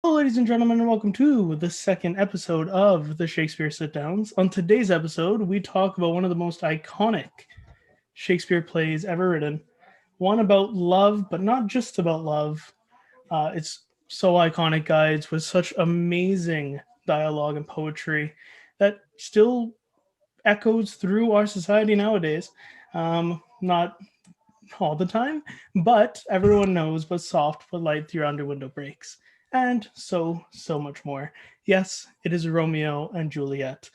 Ladies and gentlemen, and welcome to the second episode of the Shakespeare Sitdowns. On today's episode, we talk about one of the most iconic Shakespeare plays ever written. One about love, but not just about love. It's so iconic, guys, with such amazing dialogue and poetry that still echoes through our society nowadays. Not all the time, but everyone knows but soft but light through under window breaks. And so much more. Yes, it is Romeo and Juliet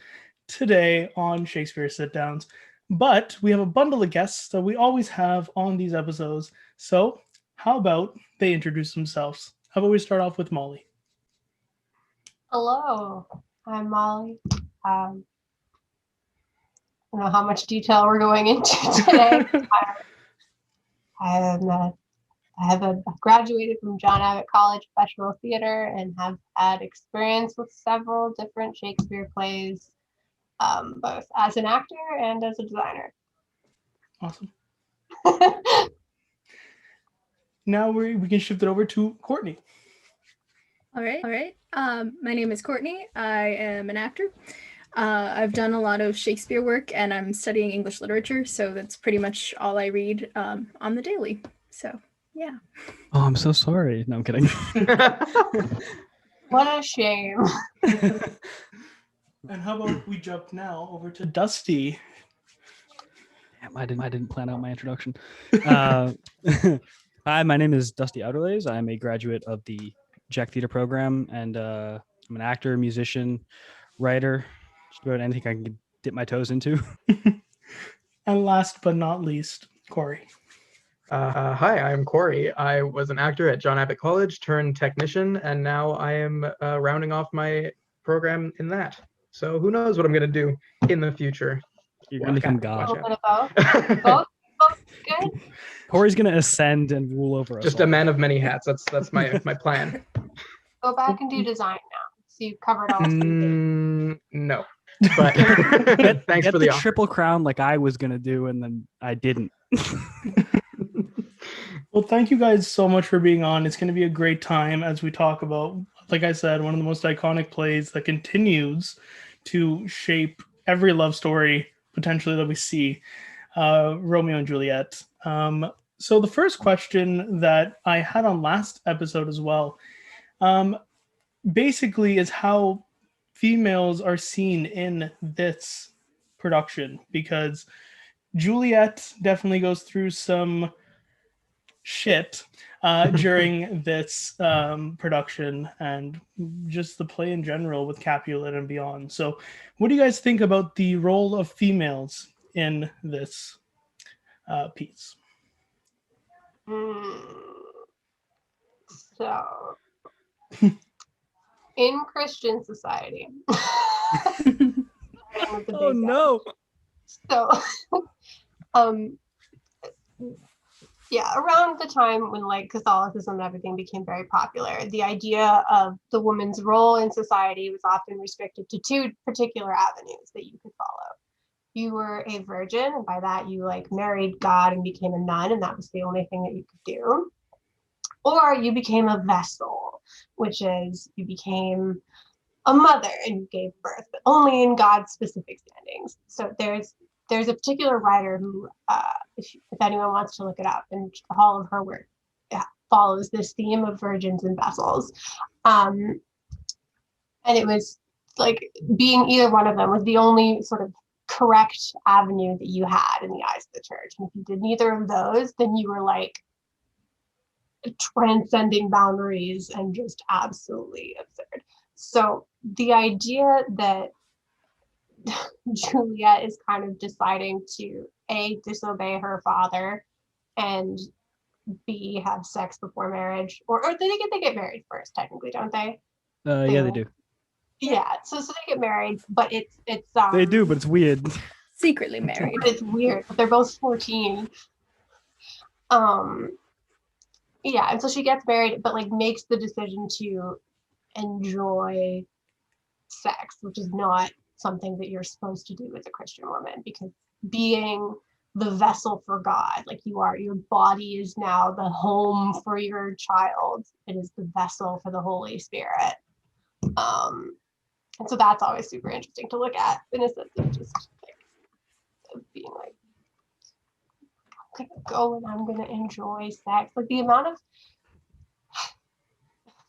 today on Shakespeare Sitdowns. But we have a bundle of guests that we always have on these episodes. So, how about they introduce themselves? How about we start off with Molly? Hello, I'm Molly. I don't know how much detail we're going into today. I have graduated from John Abbott College Professional Theater and have had experience with several different Shakespeare plays, both as an actor and as a designer. Awesome. Now we can shift it over to Courtney. All right. My name is Courtney. I am an actor. I've done a lot of Shakespeare work, and I'm studying English literature, so that's pretty much all I read on the daily. So, yeah. Oh, I'm so sorry. No, I'm kidding. What a shame. And how about we jump now over to Dusty? Damn, I didn't plan out my introduction. Hi, my name is Dusty Outerlays. I'm a graduate of the Jack Theater program, and I'm an actor, musician, writer. Just about anything I can dip my toes into. And last but not least, Corey. Hi, I'm Corey. I was an actor at John Abbott College, turned technician, and now I am rounding off my program in that. So who knows what I'm going to do in the future. You're going to become A God. little bit of both. Both good. Corey's going to ascend and rule over us. Just a man of many hats. That's my plan. Go back and do design now. So you've covered all. No. But thanks for the offer. Triple crown like I was going to do, and then I didn't. Well, thank you guys so much for being on. It's going to be a great time as we talk about, like I said, one of the most iconic plays that continues to shape every love story potentially that we see, Romeo and Juliet. So the first question that I had on last episode as well, basically is how females are seen in this production, because Juliet definitely goes through some shit during this production and just the play in general with Capulet and beyond. So what do you guys think about the role of females in this piece? So, in Christian society. Oh no. So, yeah, around the time when like Catholicism and everything became very popular, the idea of the woman's role in society was often restricted to two particular avenues that you could follow. You were a virgin, and by that you like married God and became a nun, and that was the only thing that you could do. Or you became a vessel, which is you became a mother and you gave birth, but only in God's specific standings. So there's a particular writer who, if anyone wants to look it up, and all of her work follows this theme of virgins and vessels. And it was like being either one of them was the only sort of correct avenue that you had in the eyes of the church. And if you did neither of those, then you were like transcending boundaries and just absolutely absurd. So the idea that Juliet is kind of deciding to A, disobey her father, and B, have sex before marriage, or they get married first, technically, don't they? Yeah, they do. Yeah, so they get married, but it's they do, but it's weird. Secretly married. It's weird, but they're both 14. Yeah, and so she gets married, but like makes the decision to enjoy sex, which is not something that you're supposed to do as a Christian woman, because being the vessel for God. Like your body is now the home for your child. It is the vessel for the Holy Spirit. And so that's always super interesting to look at in a sense of just like of being like, I'm gonna go and I'm gonna enjoy sex. Like the amount of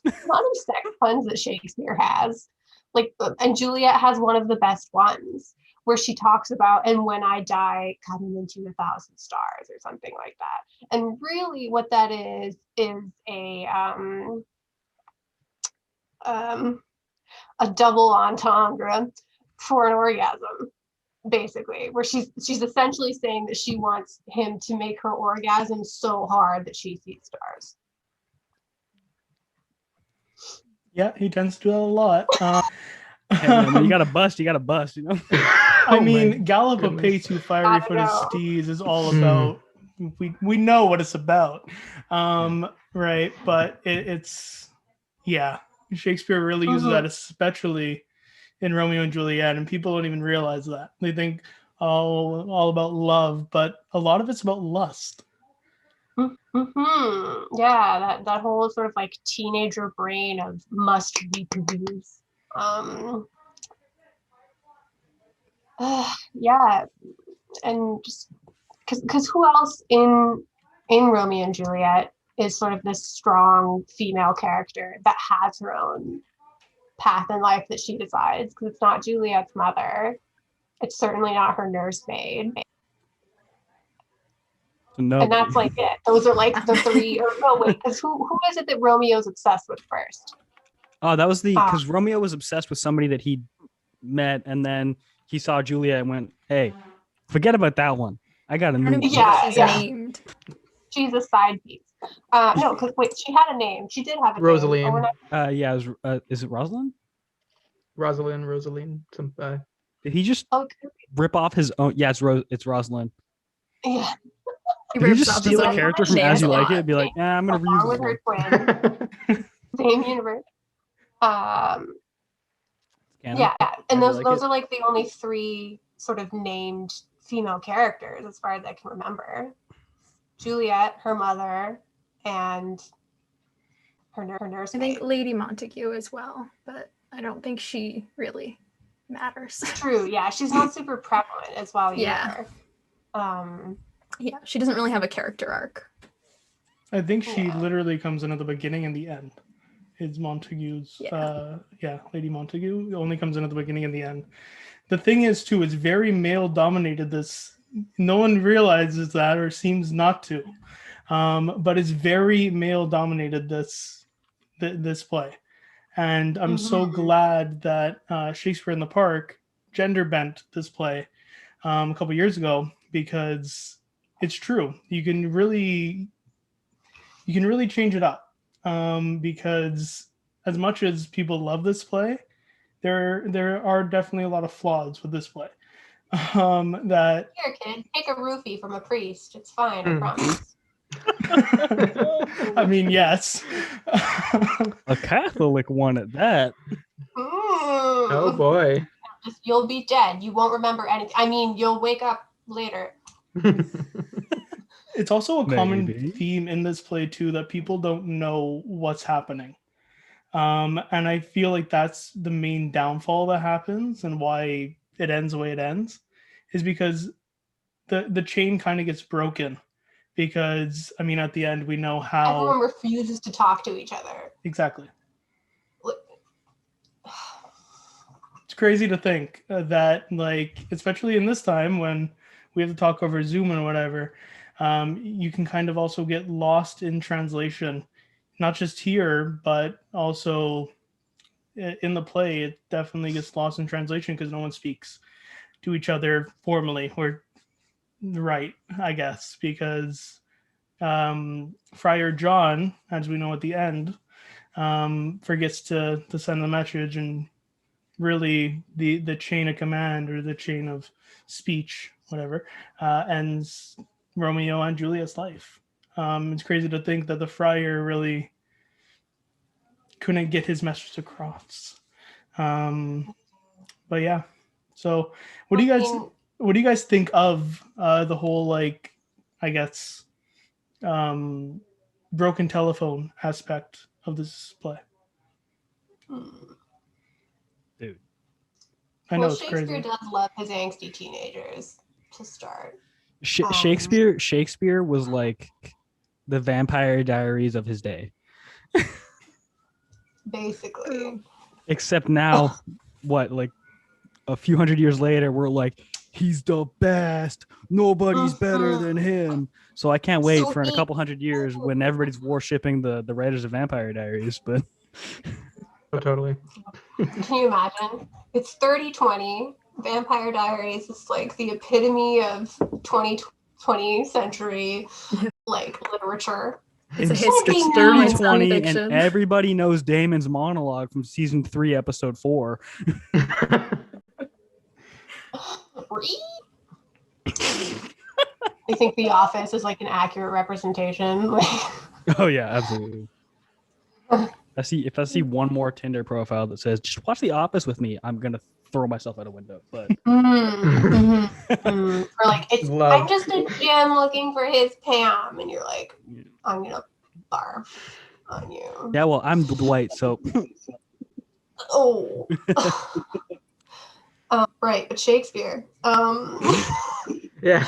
sex puns that Shakespeare has. Like, and Juliet has one of the best ones where she talks about, and when I die, cutting into 1,000 stars or something like that. And really what that is a double entendre for an orgasm, basically, where she's essentially saying that she wants him to make her orgasm so hard that she sees stars. Yeah, he tends to do that a lot. Man, you gotta bust, you know. I mean, Gallop a Pace Too Fiery for the Steeds is all about, we know what it's about, right? But it's, yeah, Shakespeare really uses that, especially in Romeo and Juliet, and people don't even realize that. They think all about love, but a lot of it's about lust. Yeah, that whole sort of like teenager brain of must reproduce. Yeah, and just because who else in Romeo and Juliet is sort of this strong female character that has her own path in life that she decides? Because it's not Juliet's mother, it's certainly not her nursemaid. No. And that's like it. Those are like the three. Or no, wait, because who is it that Romeo's obsessed with first? Oh, that was because Romeo was obsessed with somebody that he met, and then he saw Juliet and went, "Hey, forget about that one. I got a new one." She's named. She's a side piece. No, because wait, she had a name. She did have a Rosaline. name. Yeah, is it Rosalind? Rosaline. Did he just rip off his own? Yeah, it's Rosalind. Yeah. Did he just steal a character from As You Like It and be like, I'm going to reuse with her twin. Same universe. Yeah, and those are like the only three sort of named female characters as far as I can remember. Juliet, her mother, and her nurse. I think Lady Montague as well, but I don't think she really matters. True, yeah, she's not super prevalent as well either. Yeah, she doesn't really have a character arc. I think she literally comes in at the beginning and the end. It's Montague's, Lady Montague only comes in at the beginning and the end. The thing is, too, it's very male-dominated. No one realizes that or seems not to, but it's very male-dominated, this play. And I'm so glad that Shakespeare in the Park gender-bent this play a couple years ago, because it's true. You can really change it up, because as much as people love this play, there are definitely a lot of flaws with this play. That here, kid, take a roofie from a priest. It's fine, I promise. I mean, yes. A Catholic one at that. Oh boy. You'll be dead. You won't remember anything. I mean, you'll wake up later. It's also a common theme in this play too, that people don't know what's happening, and I feel like that's the main downfall that happens, and why it ends the way it ends, is because the chain kind of gets broken. Because I mean, at the end, we know how everyone refuses to talk to each other. Exactly. It's crazy to think that, like, especially in this time when we have to talk over Zoom and whatever, you can kind of also get lost in translation, not just here, but also in the play. It definitely gets lost in translation because no one speaks to each other formally, or right, I guess, because Friar John, as we know at the end, forgets to send the message, and really the chain of command, or the chain of speech, whatever, ends Romeo and Juliet's life. It's crazy to think that the friar really couldn't get his message across. But yeah, so what do you guys? what do you guys think of the whole, like, I guess, broken telephone aspect of this play? Dude. I know Well, it's Shakespeare crazy. does love his angsty teenagers to start. Shakespeare was like the Vampire Diaries of his day. Basically. Except now, what, like a few hundred years later, we're like, he's the best. Nobody's better than him. So I can't wait for in a couple hundred years when everybody's worshipping the writers of Vampire Diaries. But Oh, totally. Can you imagine? It's 3020. Vampire Diaries is like the epitome of 20th century like literature. It's a it's history. It's 3020 and fiction. everybody knows Damon's monologue from season 3, episode 4. I think The Office is like an accurate representation. Oh yeah, absolutely. If I see one more Tinder profile that says just watch The Office with me, I'm gonna throw myself out a window. But Or like Love. I'm just a Jim looking for his Pam, and you're like, I'm gonna barf on you. yeah, well, I'm Dwight, so Oh. Right, but Shakespeare. Yeah.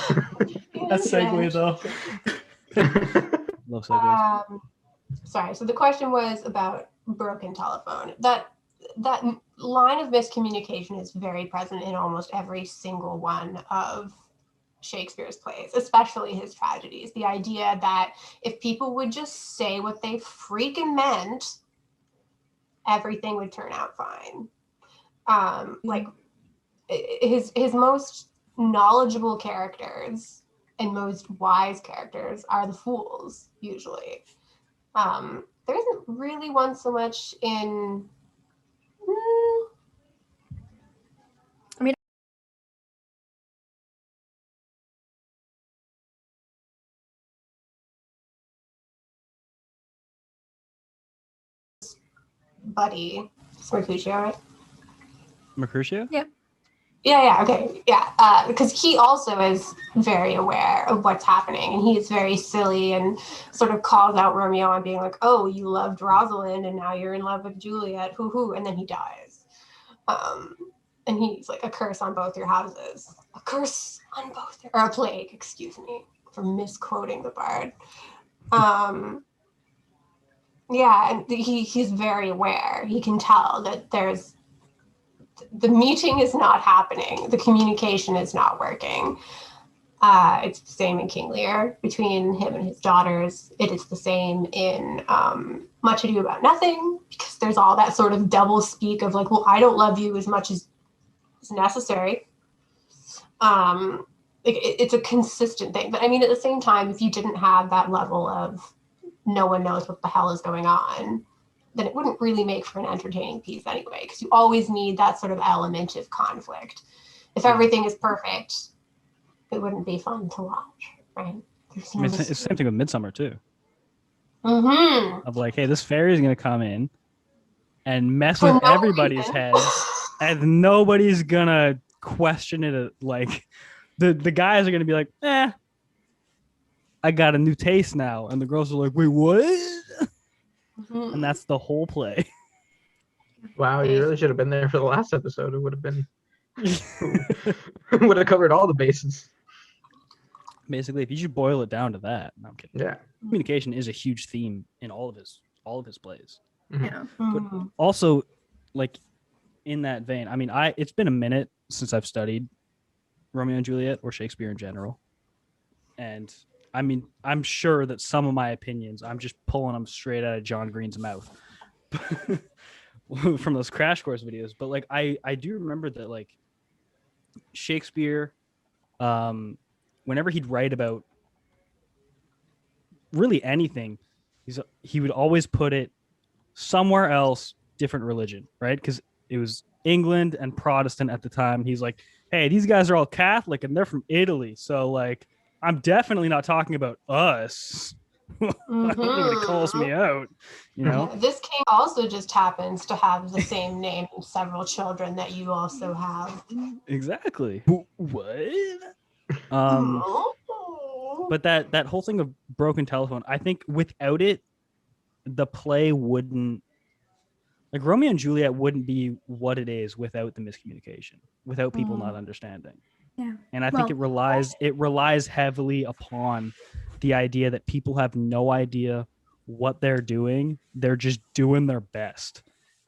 That segue though. love segues. Sorry. So the question was about broken telephone. That line of miscommunication is very present in almost every single one of Shakespeare's plays, especially his tragedies. The idea that if people would just say what they freaking meant, everything would turn out fine. Like his most knowledgeable characters and most wise characters are the fools usually. There isn't really one so much in I mean, Buddy. It's Mercutio, right? Mercutio? Yeah, okay, yeah, because he also is very aware of what's happening, and he's very silly and sort of calls out Romeo on being like, oh, you loved Rosalind, and now you're in love with Juliet, hoo-hoo, and then he dies. And he's like, a curse on both your houses. A curse on both, or a plague, excuse me, for misquoting the bard. Yeah, and he's very aware. He can tell that the meeting is not happening. The communication is not working. It's the same in King Lear between him and his daughters. It is the same in Much Ado About Nothing, because there's all that sort of double speak of like, well, I don't love you as much as is necessary. It's a consistent thing. But I mean, at the same time, if you didn't have that level of no one knows what the hell is going on, then it wouldn't really make for an entertaining piece anyway, because you always need that sort of element of conflict. If everything is perfect, it wouldn't be fun to watch, right? I mean, it's the same thing with Midsummer too. Mm-hmm. Of like, hey, this fairy is gonna come in and mess with everybody's heads, and nobody's gonna question it. Like the guys are gonna be like, I got a new taste now, and the girls are like, wait, what? Mm-hmm. And that's the whole play. Wow, you really should have been there for the last episode. It would have been would have covered all the bases. Basically, if you should boil it down to that, no, I'm kidding. Yeah. Communication is a huge theme in all of his plays. yeah. But also, like in that vein, I mean, it's been a minute since I've studied Romeo and Juliet or Shakespeare in general, and I mean, I'm sure that some of my opinions, I'm just pulling them straight out of John Green's mouth from those Crash Course videos. But like, I do remember that like Shakespeare, whenever he'd write about really anything, he would always put it somewhere else, different religion, right? Because it was England and Protestant at the time. He's like, hey, these guys are all Catholic and they're from Italy, so like, I'm definitely not talking about us. Nobody calls me out, you know. This king also just happens to have the same name and several children that you also have. Exactly. What? But that whole thing of broken telephone, I think without it, the play wouldn't, like, Romeo and Juliet wouldn't be what it is without the miscommunication, without people not understanding. Yeah. And I think it relies heavily upon the idea that people have no idea what they're doing. They're just doing their best.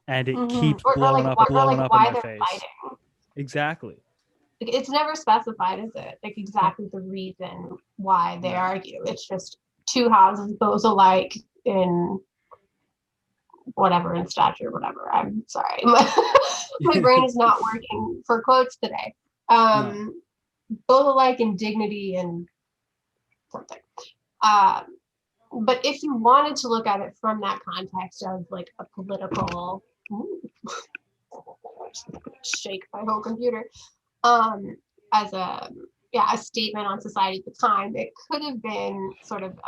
And it keeps blowing up in their face. Fighting. Exactly. Like, it's never specified, is it? Like, exactly the reason why they argue. It's just two houses, both alike in whatever, in stature, whatever. I'm sorry. My brain is not working for quotes today. Both alike in dignity and something. But if you wanted to look at it from that context of like a political shake my whole computer, as a statement on society at the time, it could have been sort of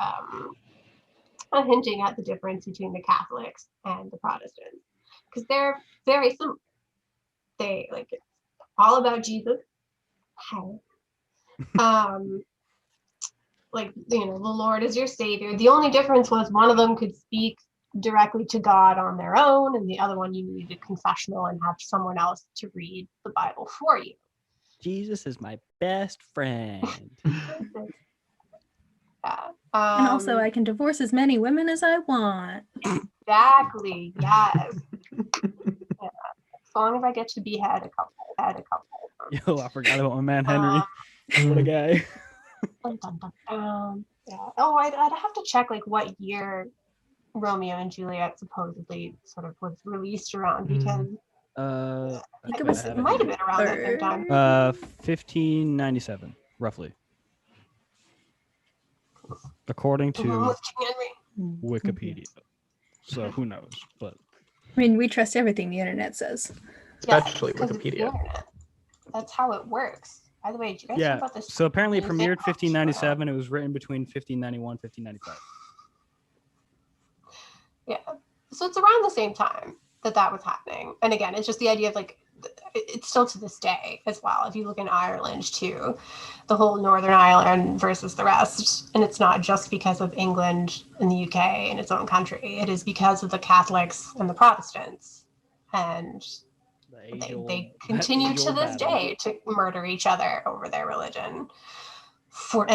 hinting at the difference between the Catholics and the Protestants, because they're very similar. They like, it's all about Jesus. Like, you know, the Lord is your savior. The only difference was one of them could speak directly to God on their own, and the other one you needed a confessional and have someone else to read the Bible for you. Jesus is my best friend. And also, I can divorce as many women as I want. Exactly. Yes. As long as I get to behead a couple. Yo, I forgot about my man Henry. What a guy. Oh, I'd have to check like what year Romeo and Juliet supposedly sort of was released around, because I think it might have been around that same time. 1597, roughly, according to Wikipedia. So who knows? But I mean, we trust everything the internet says. Especially Wikipedia. That's how it works. By the way, did you guys know about this? So apparently it premiered 1597. It was written between 1591 and 1595. Yeah. So it's around the same time that was happening. And again, it's just the idea of like, it's still to this day as well. If you look in Ireland too, the whole Northern Ireland versus the rest. And it's not just because of England and the UK and its own country. It is because of the Catholics and the Protestants. And they continue to this day to murder each other over their religion. You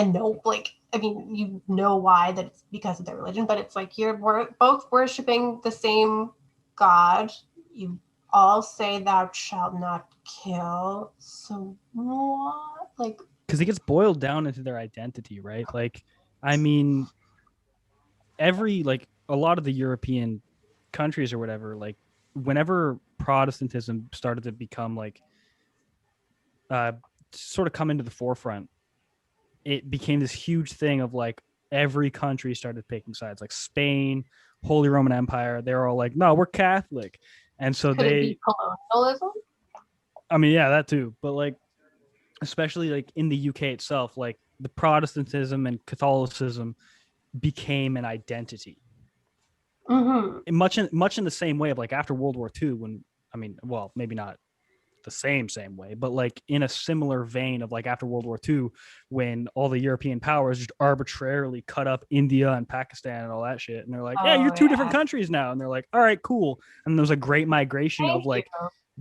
know why, that it's because of their religion, but it's like you're both worshiping the same God. You all say thou shalt not kill. So what? Like, because it gets boiled down into their identity, right? Like, I mean, a lot of the European countries or whatever, like, whenever Protestantism started to become like sort of come into the forefront, it became this huge thing of like every country started picking sides. Like Spain, Holy Roman Empire, they're all like, no, we're Catholic. And so could it be colonialism? I mean, yeah, that too. But like, especially like in the UK itself, like the Protestantism and Catholicism became an identity. Mm-hmm. Much in the same way of like after World War II, maybe not the same way, but like in a similar vein of like after World War II, when all the European powers just arbitrarily cut up India and Pakistan and all that shit, and they're like, you're two different countries now, and they're like, all right, cool. And there's a great migration of like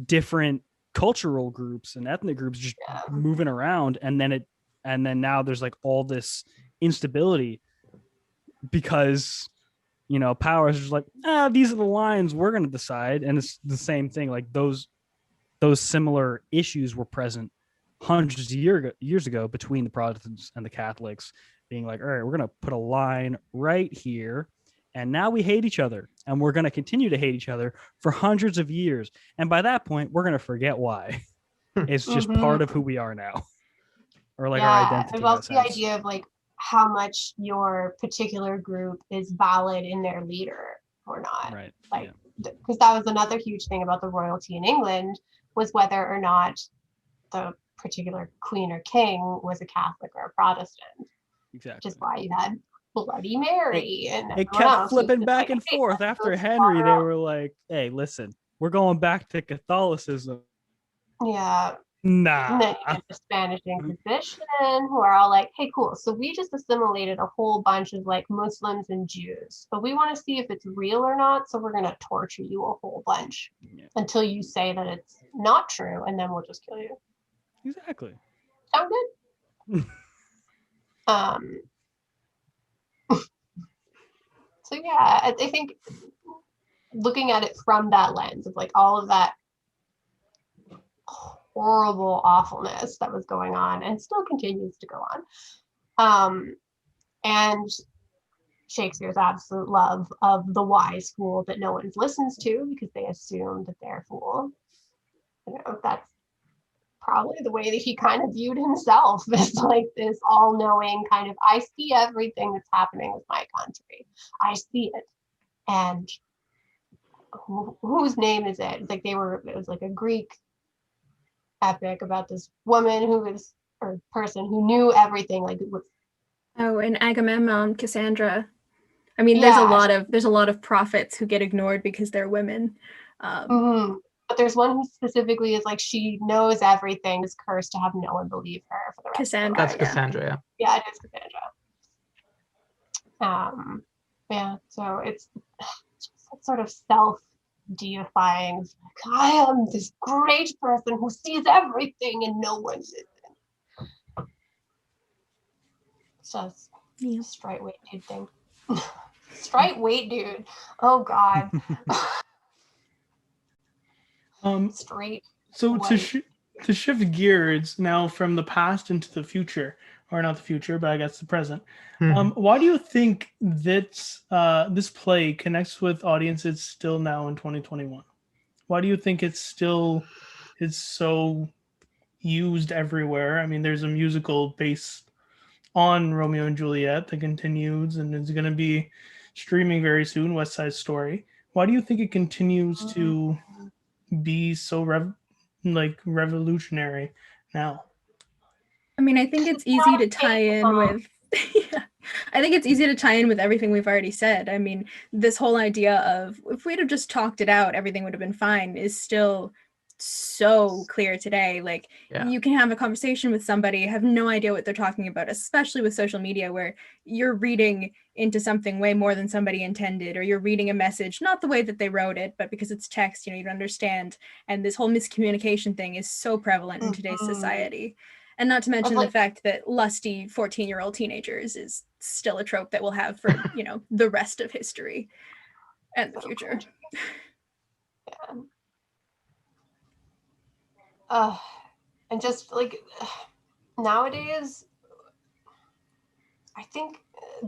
different cultural groups and ethnic groups just moving around, and then now there's like all this instability because, you know, powers are just like, these are the lines we're going to decide. And it's the same thing. Like those similar issues were present hundreds of years ago between the Protestants and the Catholics, being like, all right, we're going to put a line right here. And now we hate each other, and we're going to continue to hate each other for hundreds of years. And by that point, we're going to forget why. It's just part of who we are now, or like our identity. Well, the idea of like how much your particular group is valid in their leader or not. Right. Like, because that was another huge thing about the royalty in England, was whether or not the particular queen or king was a Catholic or a Protestant. Exactly. Which is why you had Bloody Mary and It everyone else kept was flipping just back like, and "Hey, forth. let's After go Henry, swap they it out." were like, hey, listen, we're going back to Catholicism. Yeah. Nah. And then you get the Spanish Inquisition, who are all like, hey, cool. So we just assimilated a whole bunch of like Muslims and Jews, but we want to see if it's real or not. So we're going to torture you a whole bunch until you say that it's not true, and then we'll just kill you. Exactly. Sound good? So yeah, I think looking at it from that lens of like all of that horrible awfulness that was going on and still continues to go on, and Shakespeare's absolute love of the wise fool that no one listens to because they assume that they're a fool. You know, that's probably the way that he kind of viewed himself as like this all-knowing kind of, I see everything that's happening with my country. I see it. And whose name is it? Like it was like a Greek epic about this woman or person who knew everything. Like it was. Oh, and Agamemnon, Cassandra. I mean, Yeah. there's a lot of prophets who get ignored because they're women. But there's one who specifically is like, she knows everything, is cursed to have no one believe her for the rest Cassandra. of her That's life. Cassandra, Yeah, it is Cassandra. Yeah, so it's just sort of self-deifying. Like, I am this great person who sees everything and no one listens. It's just a straight weight dude thing. Straight weight dude. Oh God. Straight. So white. to shift gears now from the past into the future, or not the future, but I guess the present. Why do you think that this play connects with audiences still now in 2021? Why do you think it's so used everywhere? I mean, there's a musical based on Romeo and Juliet that continues and is going to be streaming very soon, West Side Story. Why do you think it continues to be so revolutionary now? I mean, I think it's easy to tie in with I think it's easy to tie in with everything we've already said. I mean, this whole idea of if we'd have just talked it out, everything would have been fine is still so clear today. Like you can have a conversation with somebody, have no idea what they're talking about, especially with social media where you're reading into something way more than somebody intended, or you're reading a message, not the way that they wrote it, but because it's text, you don't understand. And this whole miscommunication thing is so prevalent in today's society. And not to mention the fact that lusty 14-year-old teenagers is still a trope that we'll have for, the rest of history and the future. And just like nowadays, I think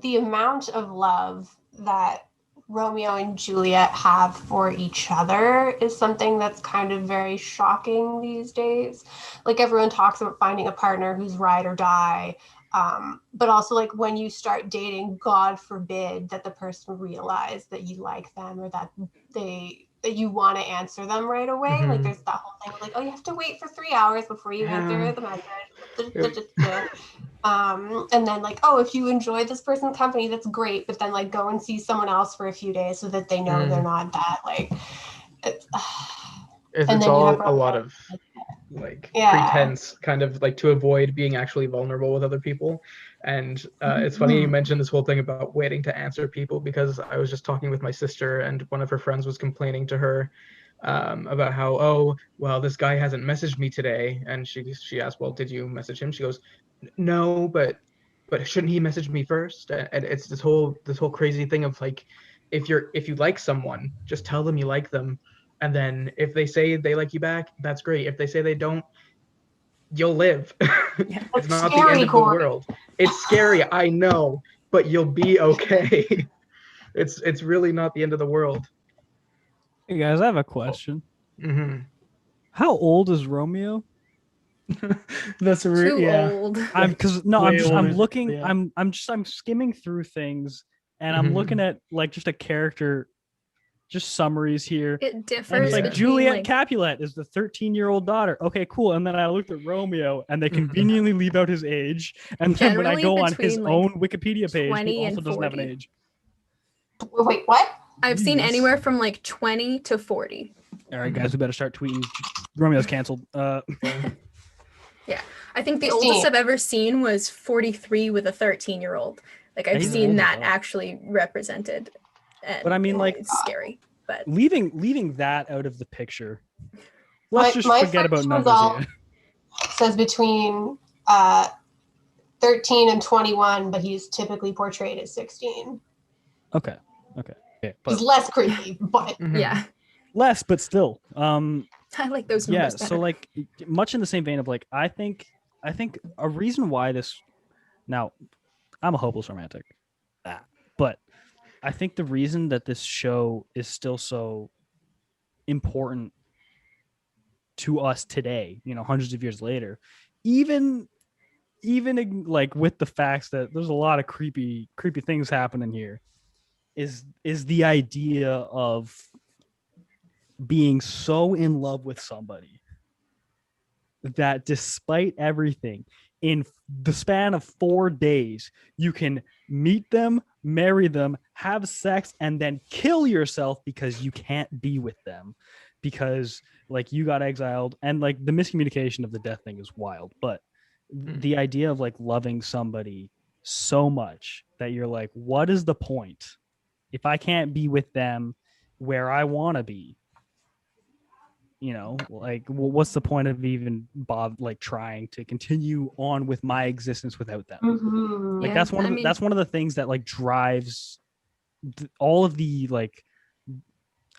the amount of love that Romeo and Juliet have for each other is something that's kind of very shocking these days. Like everyone talks about finding a partner who's ride or die, but also like when you start dating, God forbid that the person realize that you like them or that you want to answer them right away. Like there's that whole thing of like, oh, you have to wait for 3 hours before you answer the message. And then like, oh, if you enjoy this person's company, that's great, but then like go and see someone else for a few days so that they know they're not that like it's all a lot of like pretense, kind of like to avoid being actually vulnerable with other people. And it's funny you mentioned this whole thing about waiting to answer people, because I was just talking with my sister and one of her friends was complaining to her about how, oh, well, this guy hasn't messaged me today. And she asked, well, did you message him? She goes, no, but shouldn't he message me first? And it's this whole crazy thing of like, if you like someone, just tell them you like them. And then if they say they like you back, that's great. If they say they don't, you'll live. It's not the end of the world. It's scary, I know, but you'll be okay. It's really not the end of the world. Hey guys, I have a question. How old is Romeo? That's a old. I'm looking. I'm skimming through things, and I'm looking at like just a character just summaries here. It And differs it's like between Juliet like, Capulet is the 13-year-old daughter. Okay, cool. And then I looked at Romeo, and they conveniently leave out his age. And then when I Generally go on his between, like, own Wikipedia page, he 20 and also doesn't have an 40. age. Wait, what? I've seen Jeez. anywhere from like 20 to 40. All right, guys, we better start tweeting. Romeo's canceled. Yeah, I think the 16. oldest I've ever seen was 43 with a 13-year-old. Like I've He's seen old as that well. actually represented. And But I mean, like, it's scary. But leaving that out of the picture. Let's just My forget about first numbers result here. says between 13 and 21, but he's typically portrayed as 16. Okay. He's But less creepy, but yeah, less, but still. I like those Yeah, numbers better. so like much in the same vein of like I think a reason why this, now I'm a hopeless romantic, but I think the reason that this show is still so important to us today, hundreds of years later, even like with the facts that there's a lot of creepy things happening here, is the idea of being so in love with somebody that despite everything, in the span of 4 days, you can meet them, marry them, have sex, and then kill yourself because you can't be with them because like you got exiled. And like the miscommunication of the death thing is wild, but the idea of like loving somebody so much that you're like, what is the point if I can't be with them where I want to be? Like what's the point of even trying to continue on with my existence without them? mhm. Like Yeah, that's one of the things that like drives all of the like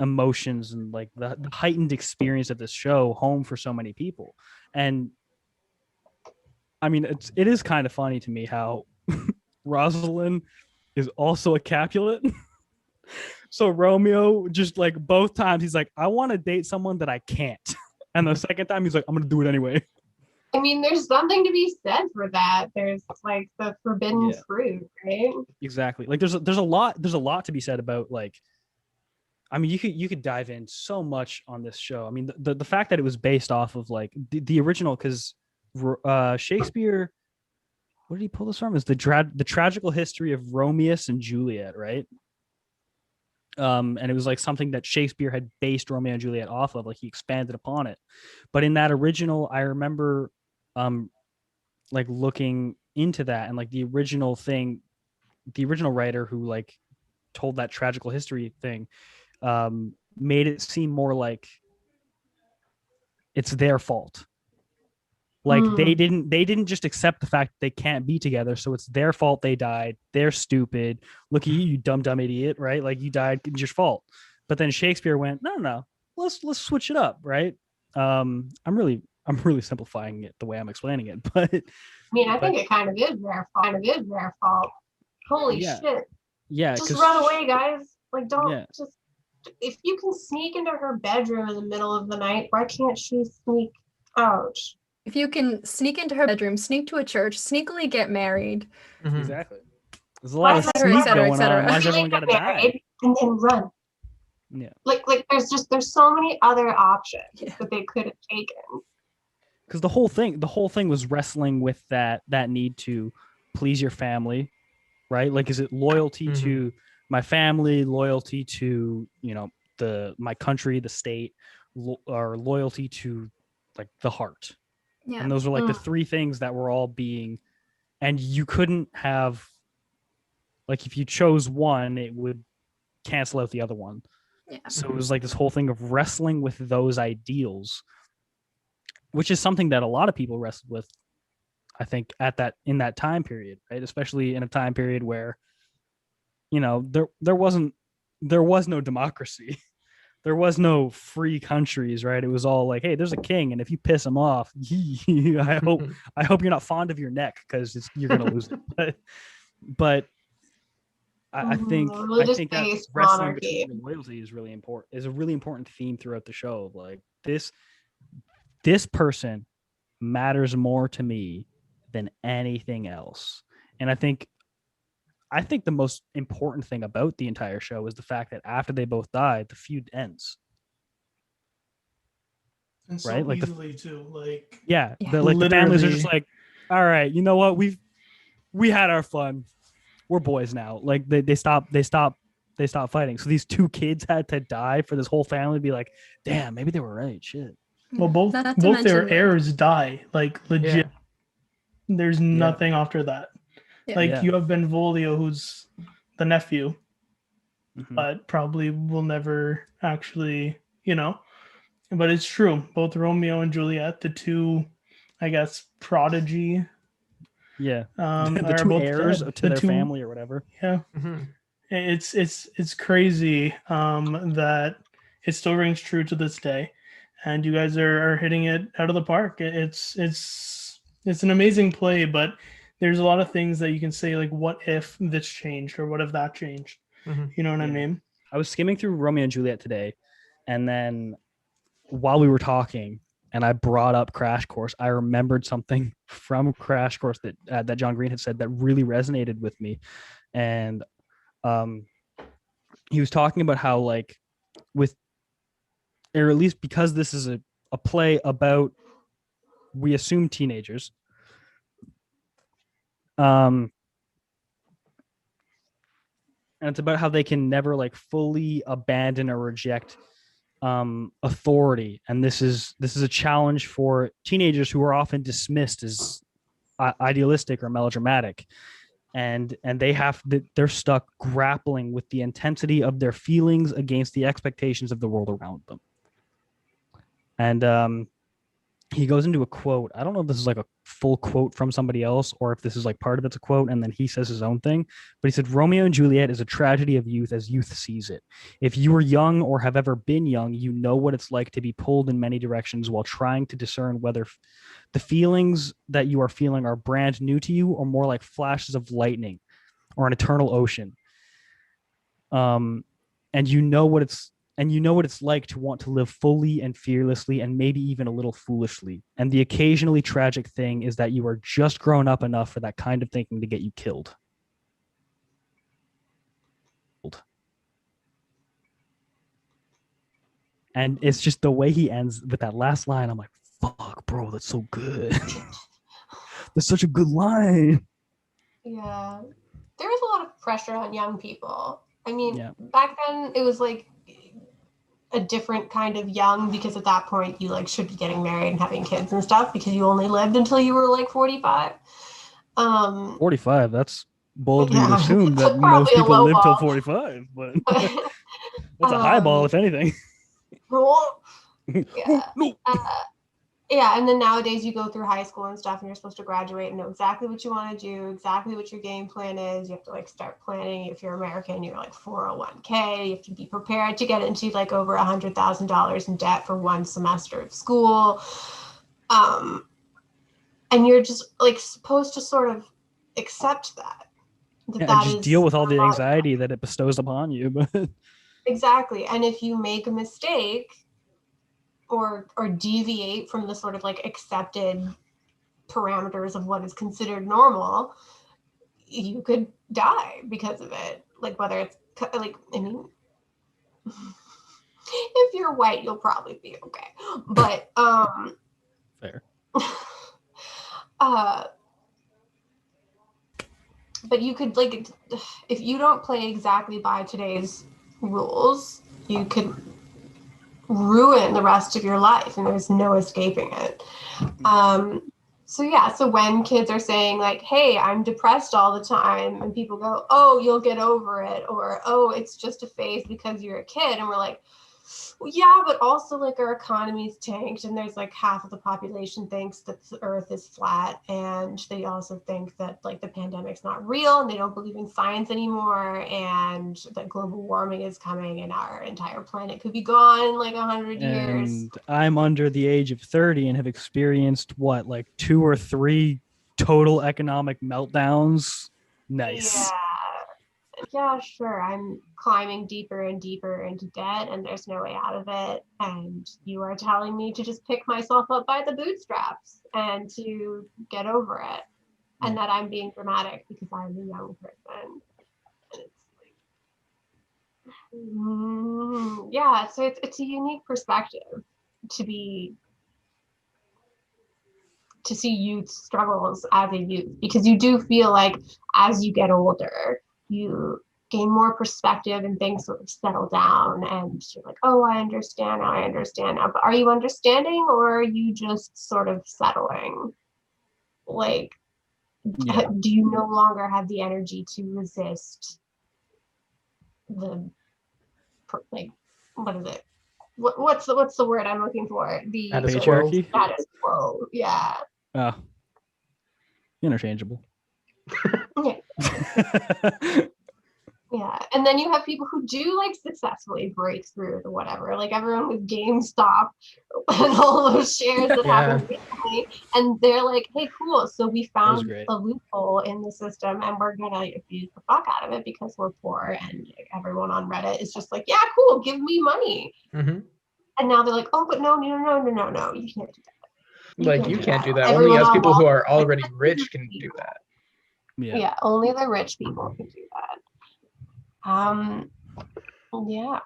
emotions and like the heightened experience of this show home for so many people. And I mean, it is kind of funny to me how Rosalind is also a Capulet. So Romeo just like both times he's like, I want to date someone that I can't. And the second time he's like, I'm going to do it anyway. I mean, there's something to be said for that. There's like the forbidden Yeah. fruit, right? Exactly. Like there's a lot to be said about like, I mean, you could dive in so much on this show. I mean, the fact that it was based off of like the original, because Shakespeare, where did he pull this from? Is the tragical history of Romeo and Juliet, right? And it was like something that Shakespeare had based Romeo and Juliet off of, like he expanded upon it. But in that original, I remember like looking into that, and like the original writer who like told that tragical history thing made it seem more like it's their fault. Like they didn't just accept the fact that they can't be together, so it's their fault they died. They're stupid. Look at you dumb idiot, right? Like you died, it's your fault. But then Shakespeare went, no, let's switch it up, right? I'm really simplifying it the way I'm explaining it, but I mean, I think it kind of is their fault. Holy Yeah. shit. yeah, Just 'cause run away, guys. Like, don't Yeah. just. If you can sneak into her bedroom in the middle of the night, why can't she sneak out? If you can sneak into her bedroom, sneak to a church, sneakily get married. Exactly. There's a lot of Et cetera, sneak et cetera, et going cetera. on. Why's Really everyone got to get die? married and then run. Yeah. Like there's so many other options Yeah. that they could have taken. Because the whole thing was wrestling with that need to please your family, right? Like, is it loyalty to my family, loyalty to my country, the state, or loyalty to like the heart? Yeah. And those were like the three things that were all being, and you couldn't have, like, if you chose one, it would cancel out the other one. Yeah. So it was like this whole thing of wrestling with those ideals, which is something that a lot of people wrestled with, I think, in that time period, right? Especially in a time period where, there was no democracy. There was no free countries, right? It was all like, hey, there's a king, and if you piss him off, I hope you're not fond of your neck because you're gonna lose it. But I think that wrestling between loyalty is really important. Is a really important theme throughout the show. Like this person matters more to me than anything else, and I think I think the most important thing about the entire show is the fact that after they both die, the feud ends. And so right? Like easily too. Like Yeah, Yeah. the families are just Literally. like, all right, you know what? We had our fun. We're boys now. Like they stop fighting. So these two kids had to die for this whole family to be like, damn, maybe they were right. Shit. well, both Not to both their mention, like, heirs die. Like legit. Yeah. There's nothing after that. Yeah. Like Yeah. you have Benvolio, who's the nephew, Mhm. but probably will never actually, But it's true. Both Romeo and Juliet, the two, I guess, prodigy, Yeah. The are two both heirs dead. to The their two, family or whatever. yeah. Mhm. It's crazy that it still rings true to this day, and you guys are hitting it out of the park. It's an amazing play, but there's a lot of things that you can say, like, what if this changed or what if that changed? Mhm. You know what I Yeah. mean? I was skimming through Romeo and Juliet today, and then while we were talking, and I brought up Crash Course, I remembered something from Crash Course that John Green had said that really resonated with me, and he was talking about how, like, with, or at least because this is a play about, we assume, teenagers, and it's about how they can never like fully abandon or reject authority, and this is a challenge for teenagers who are often dismissed as idealistic or melodramatic, and they're stuck grappling with the intensity of their feelings against the expectations of the world around them. And he goes into a quote. I don't know if this is like a full quote from somebody else or if this is like part of it's a quote and then he says his own thing. But he said, Romeo and Juliet is a tragedy of youth as youth sees it. If you are young or have ever been young, you know what it's like to be pulled in many directions while trying to discern whether the feelings that you are feeling are brand new to you or more like flashes of lightning or an eternal ocean. And you know what it's like to want to live fully and fearlessly and maybe even a little foolishly. And the occasionally tragic thing is that you are just grown up enough for that kind of thinking to get you killed. And it's just the way he ends with that last line. I'm like, fuck, bro, that's so good. That's such a good line. Yeah. There was a lot of pressure on young people. I mean, Yeah. back then it was like a different kind of young, because at that point you like should be getting married and having kids and stuff because you only lived until you were like 45. 45, that's bold to Yeah. assume that Probably most a people low live till ball. 45, but that's a high ball if anything. Yeah. No. Yeah, and then nowadays you go through high school and stuff and you're supposed to graduate and know exactly what you want to do, exactly what your game plan is. You have to like start planning. If you're American, you're like 401k. You have to be prepared to get into like over $100,000 in debt for one semester of school. And you're just like supposed to sort of accept that. And That just is deal with all the a lot. anxiety that it bestows upon you. But Exactly. And if you make a mistake or deviate from the sort of like accepted parameters of what is considered normal, you could die because of it. Like whether it's like, I mean, if you're white, you'll probably be okay. But fair. But you could like, if you don't play exactly by today's rules, you could ruin the rest of your life and there's no escaping it. So when kids are saying like, hey, I'm depressed all the time, and people go, oh, you'll get over it, or oh, it's just a phase because you're a kid, and we're like, well, yeah, but also like our economy's tanked and there's like half of the population thinks that the earth is flat, and they also think that like the pandemic's not real and they don't believe in science anymore, and that global warming is coming and our entire planet could be gone in like 100 years. And I'm under the age of 30 and have experienced what, like 2 or 3 total economic meltdowns. Nice. Yeah, sure. I'm climbing deeper and deeper into debt and there's no way out of it. And you are telling me to just pick myself up by the bootstraps and to get over it. And that I'm being dramatic because I'm a young person. Yeah, so it's a unique perspective to see youth struggles as a youth, because you do feel like as you get older, you gain more perspective and things sort of settle down and you're like, oh, I understand now. But are you understanding, or are you just sort of settling? Like, do you no longer have the energy to resist the, like, what is it? What's the word I'm looking for? The patriarchy? Status quo. Yeah. Oh, interchangeable. Yeah, and then you have people who do like successfully break through to whatever, like everyone with GameStop and all those shares that happened recently, and they're like, hey, cool, so we found a loophole in the system and we're gonna abuse the fuck out of it because we're poor, and everyone on Reddit is just like, yeah, cool, give me money. And now they're like, oh, but no, you can't do that. You can't do that. Only us people who are already rich can do that. Yeah, only the rich people can do that.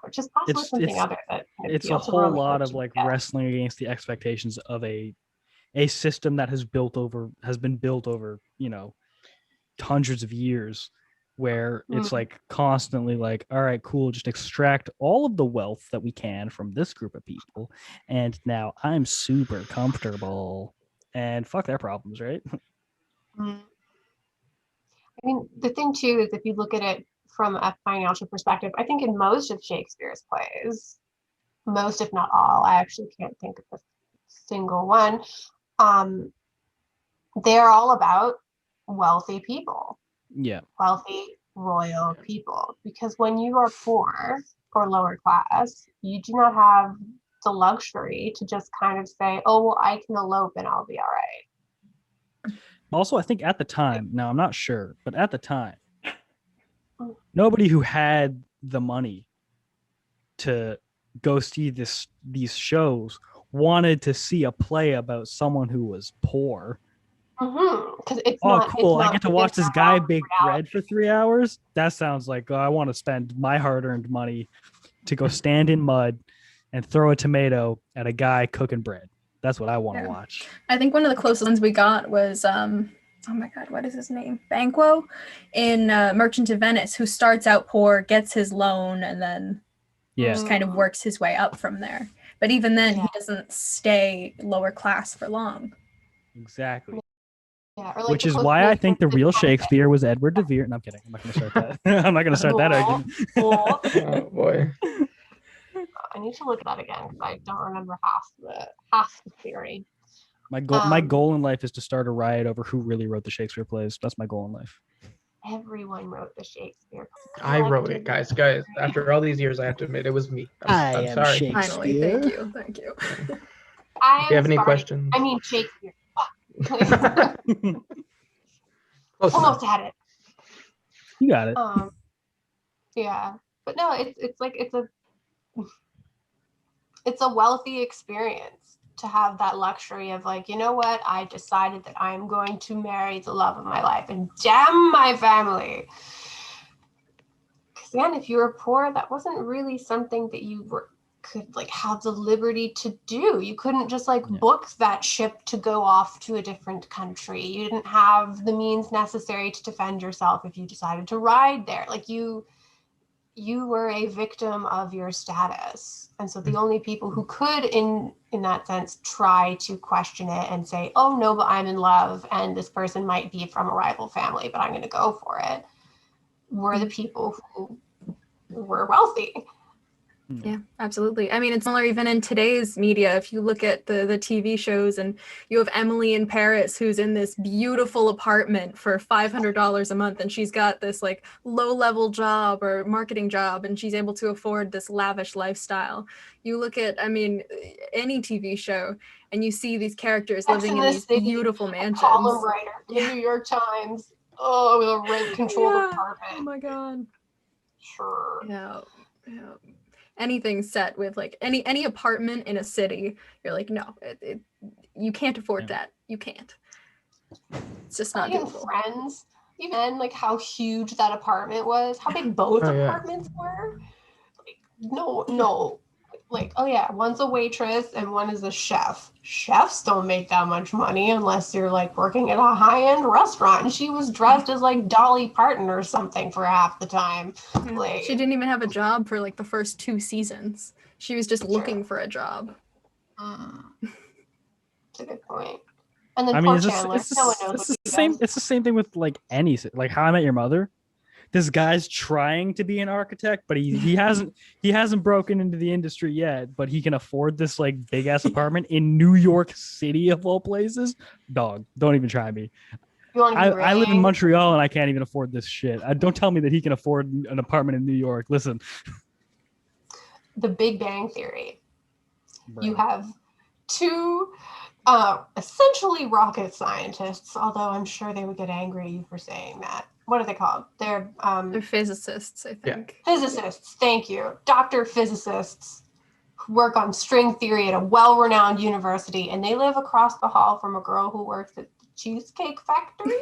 Which is possibly something other that it's a whole lot of like wrestling against the expectations of a system that has been built over, hundreds of years, where it's like constantly like, all right, cool, just extract all of the wealth that we can from this group of people, and now I'm super comfortable, and fuck their problems, right? I mean, the thing too is, if you look at it from a financial perspective, I think in most of Shakespeare's plays, most if not all, I actually can't think of a single one, they are all about wealthy people. Wealthy royal people, because when you are poor or lower class, you do not have the luxury to just kind of say, oh, well, I can elope and I'll be all right. Also, I think at the time, now I'm not sure, but at the time, nobody who had the money to go see these shows wanted to see a play about someone who was poor. Because cool, I get to watch this guy bake bread for 3 hours. That sounds like, I want to spend my hard-earned money to go stand in mud and throw a tomato at a guy cooking bread. That's what I want to watch. I think one of the closest ones we got was oh my god, what is his name? Banquo in Merchant of Venice, who starts out poor, gets his loan, and then just kind of works his way up from there. But even then, he doesn't stay lower class for long. Exactly. Yeah, or like which is why I think the real Shakespeare was Edward de Vere. No, I'm kidding. I'm not going to start that. I'm not going to start that argument. Oh boy. I need to look at that again because I don't remember half the theory. My goal in life is to start a riot over who really wrote the Shakespeare plays. That's my goal in life. Everyone wrote the Shakespeare. I wrote it, guys. After all these years, I have to admit it was me. I'm sorry. Shakespeare. Finally, thank you. Do you have any questions? I mean, Shakespeare. Almost had it. You got it. Yeah, but no, it's a wealthy experience to have that luxury of like, you know what, I decided that I'm going to marry the love of my life and damn my family. Because again, if you were poor, that wasn't really something that you could like have the liberty to do. You couldn't just like book that ship to go off to a different country. You didn't have the means necessary to defend yourself if you decided to ride there. Like you were a victim of your status. And so the only people who could in that sense try to question it and say, oh no, but I'm in love and this person might be from a rival family, but I'm going to go for it, were the people who were wealthy. Yeah, absolutely. I mean, it's similar even in today's media. If you look at the TV shows and you have Emily in Paris, who's in this beautiful apartment for $500 a month, and she's got this like low-level job or marketing job, and she's able to afford this lavish lifestyle. You look at, I mean, any TV show, and you see these characters living in these beautiful mansions. Column writer, the New York Times. Oh, with a rent-controlled apartment. Oh my God. Sure. Yeah. Anything set with like any apartment in a city, you're like, no, you can't afford that. You can't. It's just not doable. Friends, even like how huge that apartment was, how big both apartments were. No. Like, oh yeah, one's a waitress and one is a chef. Chefs don't make that much money unless you're like working at a high-end restaurant. And she was dressed as like Dolly Parton or something for half the time. Like, She didn't even have a job for like the first 2 seasons. She was just looking for a job. That's a good point. And then I poor mean, Chandler. No one knows it's what the he same. does. It's the same thing with like like How I Met Your Mother. This guy's trying to be an architect, but he hasn't broken into the industry yet. But he can afford this like big ass apartment in New York City of all places. Dog, don't even try me. You want to be I live in rich? Montreal and I can't even afford this shit. Don't tell me that he can afford an apartment in New York. Listen, The Big Bang Theory. You have 2 essentially rocket scientists, although I'm sure they would get angry at you for saying that. What are they called? They're physicists, I think. physicists. Thank you. Dr. Physicists who work on string theory at a well-renowned university, and they live across the hall from a girl who works at the Cheesecake Factory.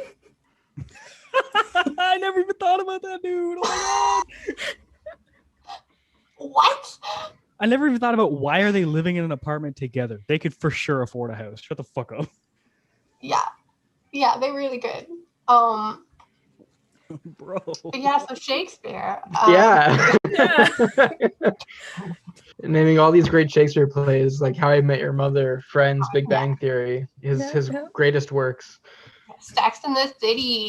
I never even thought about that, dude. Oh my god. What? I never even thought about why are they living in an apartment together? They could for sure afford a house. Shut the fuck up. Yeah, they really could. Bro. Yeah, so Shakespeare. Yeah. Yeah. Naming all these great Shakespeare plays, like How I Met Your Mother, Friends, Big Bang Theory, his greatest works. Stacks in the City.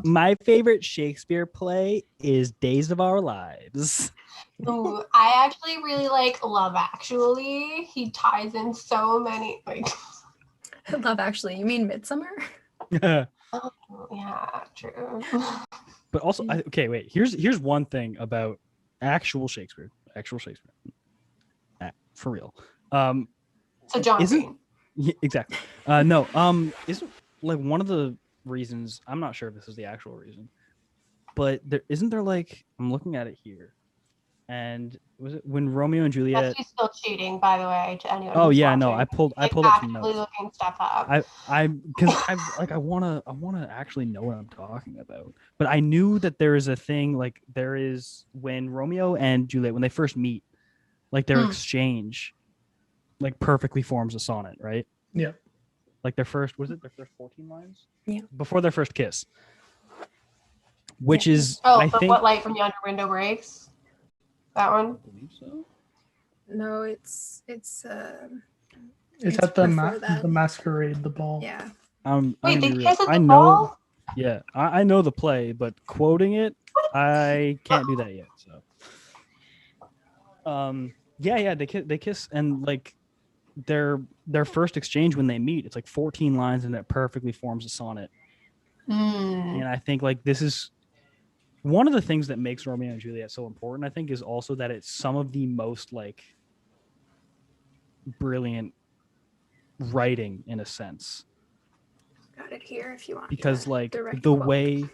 My favorite Shakespeare play is Days of Our Lives. Ooh, I actually really like Love Actually. He ties in so many. Like, Love Actually. You mean Midsummer? oh, yeah, true. But also, okay, wait. Here's one thing about actual Shakespeare. For real. So John Green. Yeah, exactly. No. Isn't like one of the reasons? I'm not sure if this is the actual reason, but isn't there like I'm looking at it here, and was it when Romeo and Juliet? That's you still cheating, by the way, to anyone. Oh who's yeah, watching. no, I pulled up some Actively notes. looking stuff up. I wanna actually know what I'm talking about. But I knew that there is a thing like there is when Romeo and Juliet when they first meet, like their exchange, like perfectly forms a sonnet, right? Yeah. Like their first 14 lines? Yeah. Before their first kiss. Which Yeah. is I think what light from yonder window breaks? That one? I believe so. No, it's It's at the before that. the masquerade, the ball. Yeah. Wait, they kiss kiss at the ball? Yeah, I know the play, but quoting it, I can't do that yet. So, yeah, they kiss, and like their first exchange when they meet, it's like 14 lines, and it perfectly forms a sonnet. And I think like this is one of the things that makes Romeo and Juliet so important. I think is also that it's some of the most like brilliant writing in a sense. Got it here if you want. Because like direct the quote. way,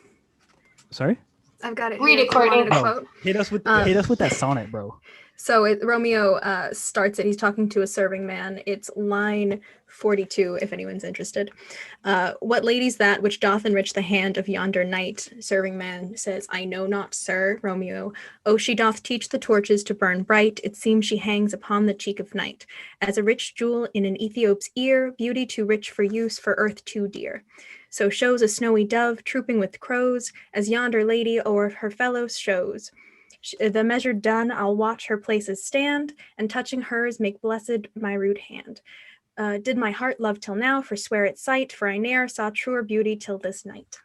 sorry, I've got it. Read here it, if you wanted Courtney. a quote. hit us with that sonnet, bro. So Romeo starts it. He's talking to a serving man. It's line 42, if anyone's interested. What lady's that which doth enrich the hand of yonder knight? Serving man says, I know not, sir. Romeo, oh, she doth teach the torches to burn bright. It seems she hangs upon the cheek of night. As a rich jewel in an Ethiop's ear, beauty too rich for use, for earth too dear. So shows a snowy dove, trooping with crows, as yonder lady o'er her fellows shows. The measure done, I'll watch her places stand, and touching hers make blessed my rude hand. Did my heart love till now, forswear its sight, for I ne'er saw truer beauty till this night.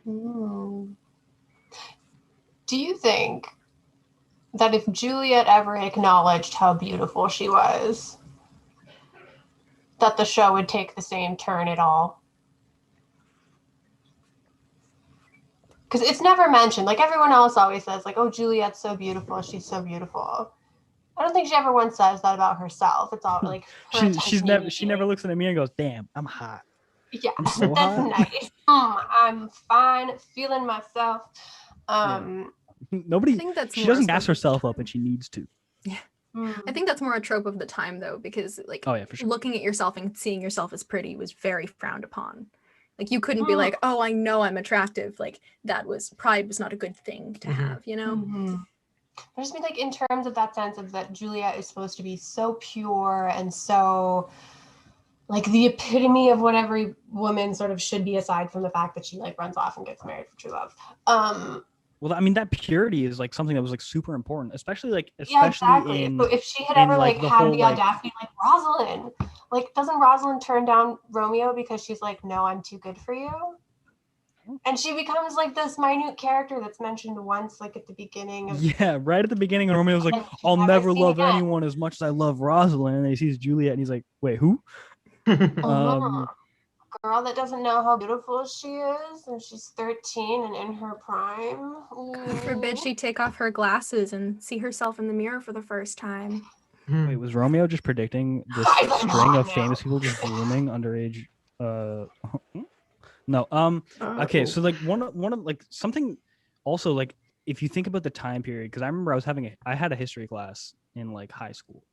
Do you think that if Juliet ever acknowledged how beautiful she was, that the show would take the same turn at all? Because it's never mentioned. Like everyone else always says, like, oh, Juliet's so beautiful. She's so beautiful. I don't think she ever once says that about herself. It's all like she never looks at me and goes, damn, I'm hot. Yeah, I'm so that's hot. nice. I'm fine, feeling myself. Nobody. I think that's she more doesn't so- gas herself up, and she needs to. I think that's more a trope of the time, though, because like Oh yeah, for sure. looking at yourself and seeing yourself as pretty was very frowned upon. Like you couldn't be like, oh, I know I'm attractive. Like pride was not a good thing to have, you know? I just mean like in terms of that sense of that Juliet is supposed to be so pure and so like the epitome of what every woman sort of should be, aside from the fact that she like runs off and gets married for true love. Well, I mean, that purity is like something that was like super important, especially yeah, exactly. So if she had ever like had the audacity, like Rosalind, like doesn't Rosalind turn down Romeo because she's like, no, I'm too good for you? And she becomes like this minute character that's mentioned once, like at the beginning of. Yeah, right at the beginning, and Romeo's like, "I'll never love anyone as much as I love Rosalind." And he sees Juliet, and he's like, "Wait, who?" Girl that doesn't know how beautiful she is, and she's 13 and in her prime. God forbid she take off her glasses and see herself in the mirror for the first time. Wait, was Romeo just predicting this string of famous people just grooming underage? No. Okay, so like one of like something also like if you think about the time period, because I remember I had a history class in like high school,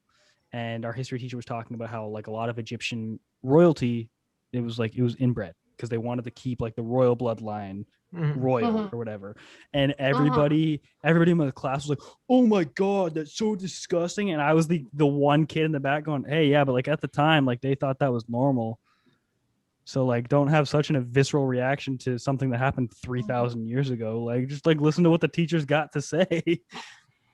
and our history teacher was talking about how like a lot of Egyptian royalty, it was inbred because they wanted to keep like the royal bloodline royal or whatever. And everybody in my class was like, "Oh my god, that's so disgusting." And I was the one kid in the back going, "Hey, yeah, but like at the time, like they thought that was normal. So like don't have such a visceral reaction to something that happened 3,000 years ago. Like just like listen to what the teachers got to say."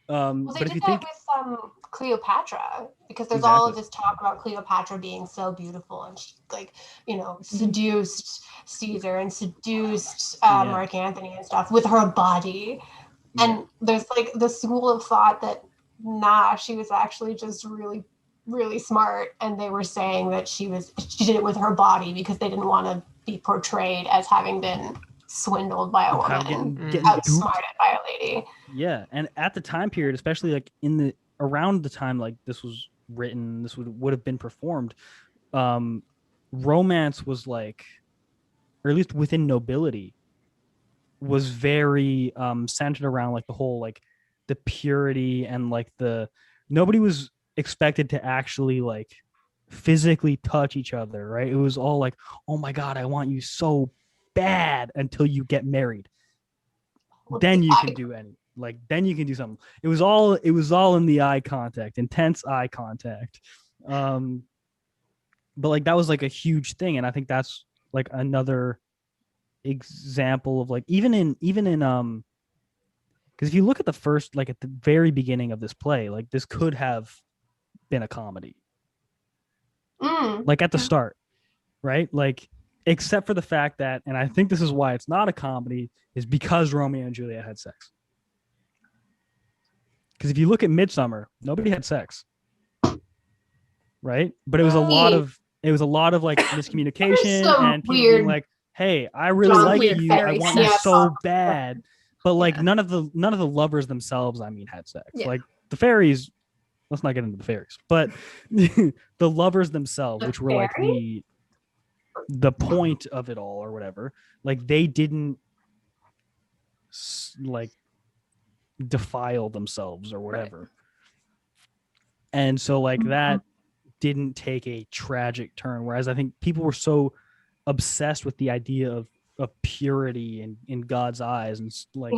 Well, they did that with Cleopatra, because there's all of this talk about Cleopatra being so beautiful, and she, like, you know, seduced Caesar and seduced Mark Antony and stuff with her body. And there's like the school of thought that she was actually just really, really smart, and they were saying that she did it with her body because they didn't want to be portrayed as having been swindled by a woman, getting outsmarted by a lady. Yeah, and at the time period, especially like around the time like this was written, this would have been performed, romance was like, or at least within nobility, was very centered around like the whole like the purity and like nobody was expected to actually like physically touch each other, right? It was all like, "Oh my god, I want you so bad," until you get married. Then you can do then you can do something. It was all in the eye contact, intense eye contact. But like that was like a huge thing, and I think that's like another example of like even in because if you look at the first, like at the very beginning of this play, like this could have been a comedy. Like at the start, right? Like except for the fact that, and I think this is why it's not a comedy, is because Romeo and Juliet had sex. Because if you look at Midsummer, nobody had sex, right? But it was a lot of like miscommunication and people being like, "Hey, I really like you. I want you so bad." But like none of the lovers themselves, I mean, had sex. Like the fairies. Let's not get into the fairies, but the lovers themselves, which were like the point of it all or whatever, like they didn't like defile themselves or whatever. Right. And so like that didn't take a tragic turn. Whereas I think people were so obsessed with the idea of purity in God's eyes, and like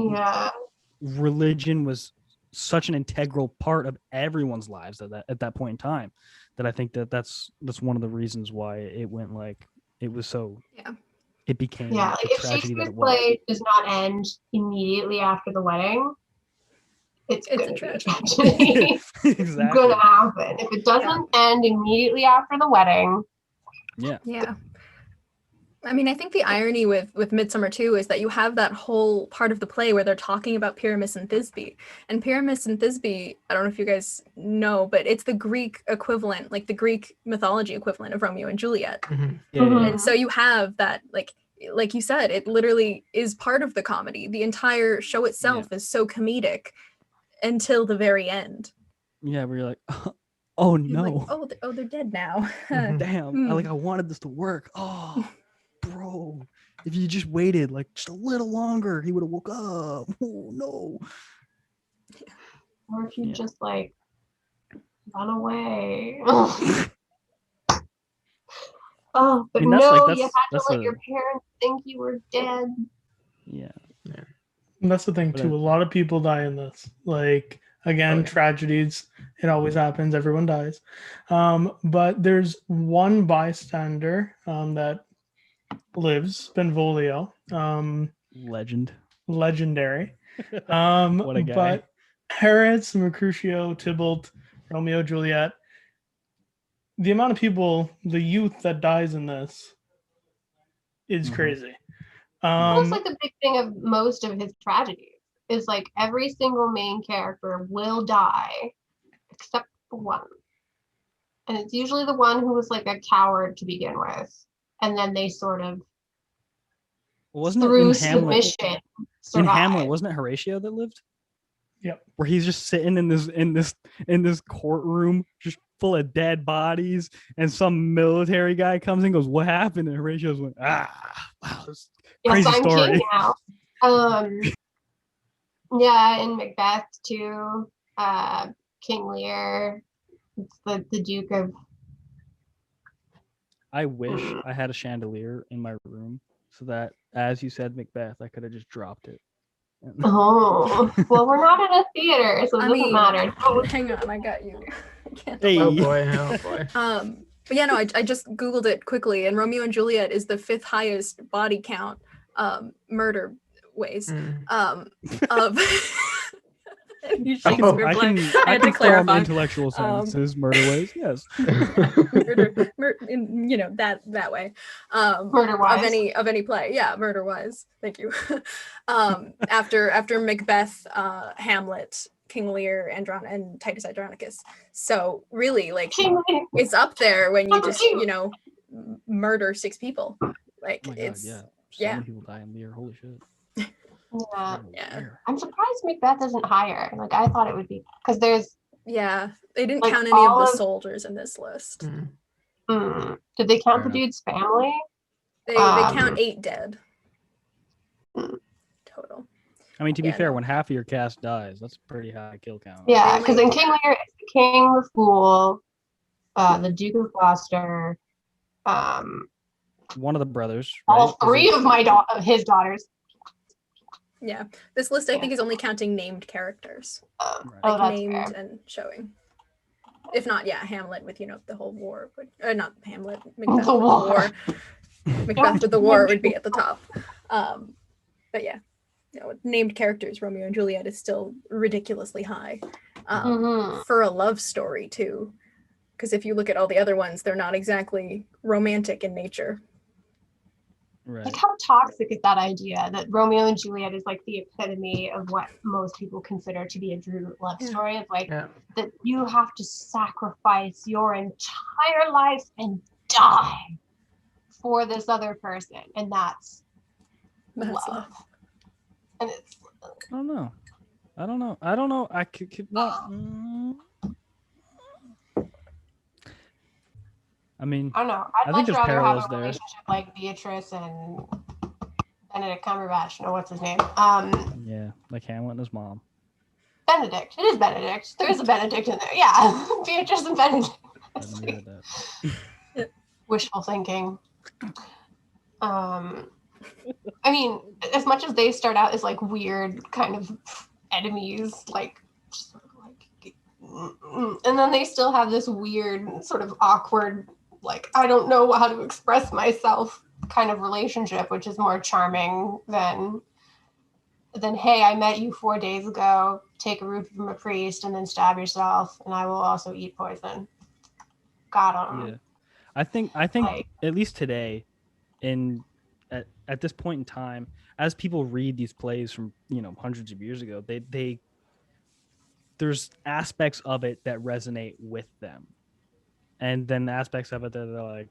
religion was such an integral part of everyone's lives at that point in time, that I think that's one of the reasons why it went like it was so it became like if Shakespeare's play does not end immediately after the wedding, it's a tragedy. Exactly. Gonna happen. If it doesn't end immediately after the wedding. Yeah. I mean, I think the irony with Midsummer too is that you have that whole part of the play where they're talking about Pyramus and Thisbe. And Pyramus and Thisbe, I don't know if you guys know, but it's the Greek equivalent, like the Greek mythology equivalent of Romeo and Juliet. And so you have that, like you said, it literally is part of the comedy. The entire show itself is so comedic until the very end. Yeah, where you're like, oh no. Like, they're dead now. Damn. I wanted this to work. Oh. Bro, if you just waited like just a little longer, he would have woke up. Oh no. Or if you just like run away. But I mean, no, you had to let your parents think you were dead. Yeah. And that's the thing But too. A lot of people die in this. Like again, tragedies. It always happens. Everyone dies. But there's one bystander that lives, Benvolio. Legend. Legendary. What a guy. But Harrods, Mercutio, Tybalt, Romeo, Juliet. The amount of people, the youth that dies in this is crazy. That's like the big thing of most of his tragedies is like every single main character will die except for one. And it's usually the one who was like a coward to begin with. And then they sort of Wasn't it through in Hamlet? submission In survive. Hamlet, wasn't it Horatio that lived? Yep. Where he's just sitting in this courtroom, just full of dead bodies, and some military guy comes and goes, "What happened?" And Horatio's like, wow, this Yes, crazy I'm story. king now. Yeah, in Macbeth too. King Lear. It's the Duke of. I wish I had a chandelier in my room so that, as you said, Macbeth, I could have just dropped it. Oh, well, we're not in a theater, so it I doesn't mean, matter. hang on, I got you. I can't. Hey. Oh boy, oh boy. But yeah, no, I just Googled it quickly, and Romeo and Juliet is the 5th highest body count murder ways of I Shakespeare play. can I had to form clarify. intellectual sentences, murder ways, yes. In, that way. Murder-wise. Of any play, yeah, murder wise. Thank you. After Macbeth, Hamlet, King Lear, and Titus Andronicus. So really, like, King Lear. it's up there when you just murder 6 people. Like Oh my it's God, so yeah. many people die in Lear. Holy shit. Yeah. I'm surprised Macbeth isn't higher. Like I thought it would be because there's. Yeah, they didn't Like, count any of all the of- soldiers in this list. Did they count Fair the enough. dude's family? They count 8 dead total. I mean, to be Yeah, fair, no. when half of your cast dies, that's a pretty high kill count. Yeah, They because only- in King Lear, it's the king, the fool, the Duke of Gloucester, One of the brothers, all right? 3 of his daughters. Yeah, this list I think is only counting named characters, Right. Oh, like that's named fair. and showing. If not, yeah, Hamlet with the whole war, not Hamlet, Macbeth The with war. the war. Macbeth with the war would be at the top. But yeah, named characters, Romeo and Juliet is still ridiculously high for a love story too. Because if you look at all the other ones, they're not exactly romantic in nature. Right. Like how toxic is that idea that Romeo and Juliet is like the epitome of what most people consider to be a true love Yeah. story? Of like Yeah. that you have to sacrifice your entire life and die for this other person, and that's That's love. love. And it's I don't know. I could not. I mean, I don't know. I I'd think much there's rather have parallels a there. relationship like Beatrice and Benedict Cumberbatch. No, what's his name? yeah, like Hamlet and his mom. Benedict. It is Benedict. There is a Benedict in there. Yeah, Beatrice and Benedict. I never heard that. Wishful thinking. I mean, as much as they start out as like weird kind of enemies, like, and then they still have this weird sort of awkward, like, I don't know how to express myself kind of relationship, which is more charming than hey, I met you 4 days ago, take a root from a priest and then stab yourself, and I will also eat poison. Got him. Yeah, I think Like- at least today, at this point in time, as people read these plays from hundreds of years ago, they there's aspects of it that resonate with them, and then aspects of it that they're like,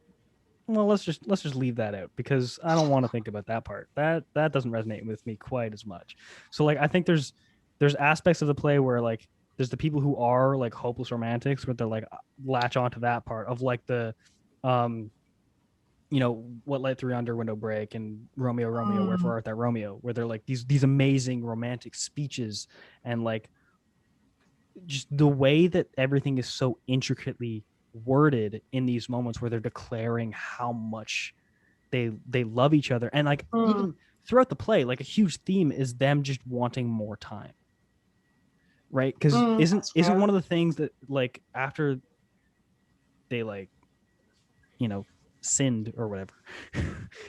well, let's just leave that out because I don't want to think about that part. That doesn't resonate with me quite as much. So like I think there's aspects of the play where like there's the people who are like hopeless romantics where they're like latch onto that part of like the what let through yonder window break and Romeo, wherefore art thou Romeo, where they're like these amazing romantic speeches and like just the way that everything is so intricately worded in these moments where they're declaring how much they love each other and like even throughout the play, like a huge theme is them just wanting more time, right? Because isn't one of the things that like after they like, you know, sinned or whatever,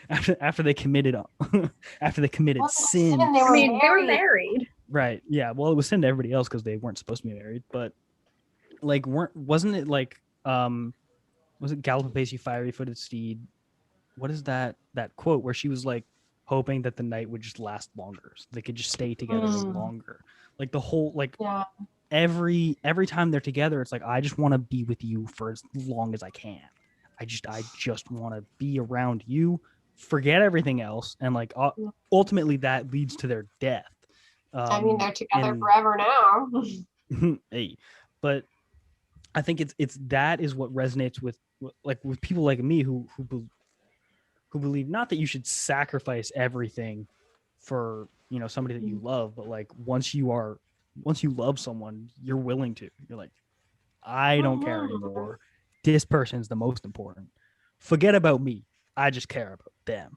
after they committed sin. They were married. Right. Yeah. Well, it was sin to everybody else because they weren't supposed to be married, but like wasn't it like was it Gallop apace, you fiery-footed steed? What is that quote where she was like hoping that the night would just last longer so they could just stay together longer? Like the whole like every time they're together, it's like I just want to be with you for as long as I can. I just want to be around you, forget everything else, and like ultimately that leads to their death. I mean, they're together forever now. Hey, but I think it's that is what resonates with people like me who believe not that you should sacrifice everything for, you know, somebody that you love, but like once you love someone, you're willing to. You're like, I don't care anymore. This person's the most important. Forget about me. I just care about them.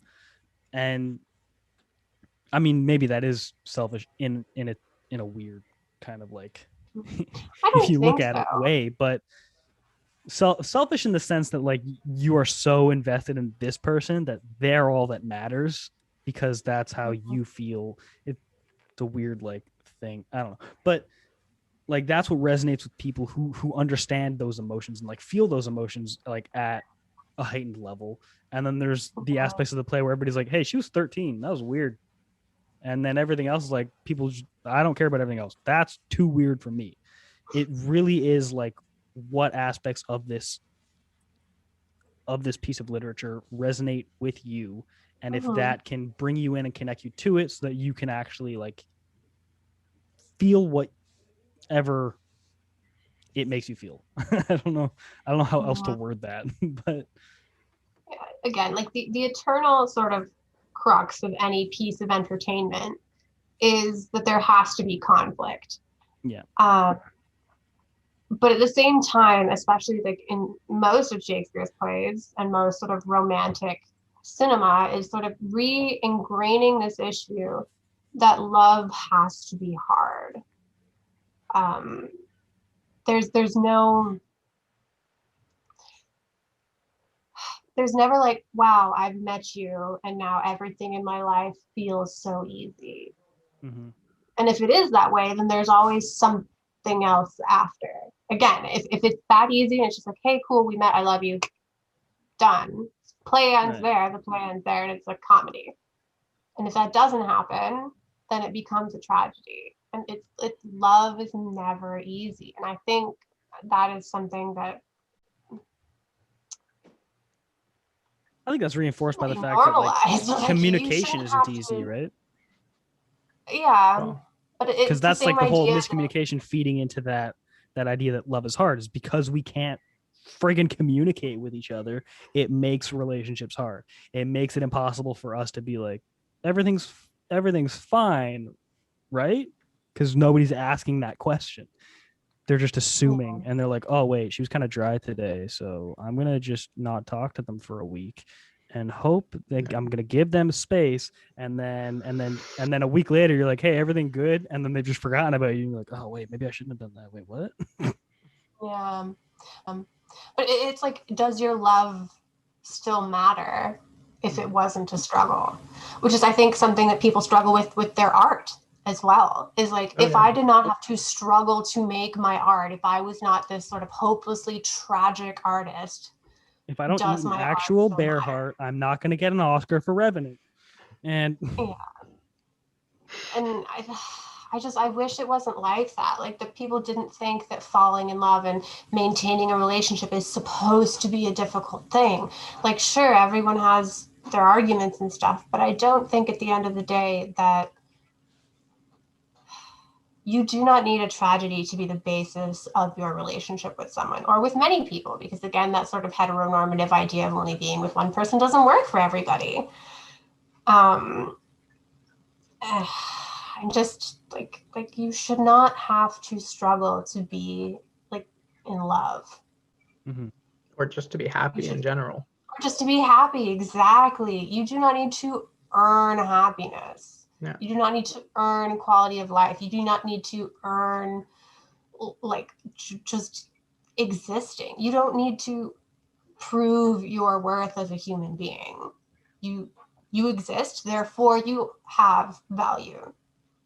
And I mean, maybe that is selfish in a weird kind of like if you look at it way, but selfish in the sense that like you are so invested in this person that they're all that matters because that's how you feel. It's a weird like thing. I don't know, but like that's what resonates with people who understand those emotions and like feel those emotions like at a heightened level. And then there's the aspects of the play where everybody's like, hey, she was 13, that was weird. And then everything else is like people I don't care about everything else. That's too weird for me. It really is like what aspects of this piece of literature resonate with you, and if that can bring you in and connect you to it so that you can actually like feel whatever it makes you feel. I don't know how else to word that. But again, like the eternal sort of crux of any piece of entertainment is that there has to be conflict. Yeah. But at the same time, especially like in most of Shakespeare's plays and most sort of romantic cinema, is sort of re-ingraining this issue that love has to be hard. There's never like, wow, I've met you and now everything in my life feels so easy. And if it is that way, then there's always something else after. Again, if it's that easy and it's just like, hey, cool, we met, I love you, done. Play ends there, the play ends there, and it's a comedy. And if that doesn't happen, then it becomes a tragedy. And it's love is never easy. And I think that is something that I think that's reinforced by the fact that like communication isn't easy, right? Yeah. But because that's like the whole miscommunication feeding into that idea that love is hard is because we can't friggin' communicate with each other. It makes relationships hard. It makes it impossible for us to be like, everything's fine, right? Because nobody's asking that question. They're just assuming, and they're like, oh wait, she was kind of dry today, so I'm gonna just not talk to them for a week and hope that I'm gonna give them space, and then a week later you're like, hey, everything good, and then they've just forgotten about you. You're like, oh wait, maybe I shouldn't have done that. Wait, what? Yeah. But it's like, does your love still matter if it wasn't a struggle? Which is, I think, something that people struggle with their art as well, is like, if I did not have to struggle to make my art, if I was not this sort of hopelessly tragic artist, if I don't eat an actual bear heart, I'm not going to get an Oscar for Revenant. And and I wish it wasn't like that. Like, that people didn't think that falling in love and maintaining a relationship is supposed to be a difficult thing. Like, sure, everyone has their arguments and stuff, but I don't think at the end of the day that you do not need a tragedy to be the basis of your relationship with someone, or with many people, because again, that sort of heteronormative idea of only being with one person doesn't work for everybody. I'm just like you should not have to struggle to be like in love, or just to be happy in general. Or just to be happy, exactly. You do not need to earn happiness. Yeah. You do not need to earn quality of life. You do not need to earn like just existing. You don't need to prove your worth as a human being. You exist, therefore you have value.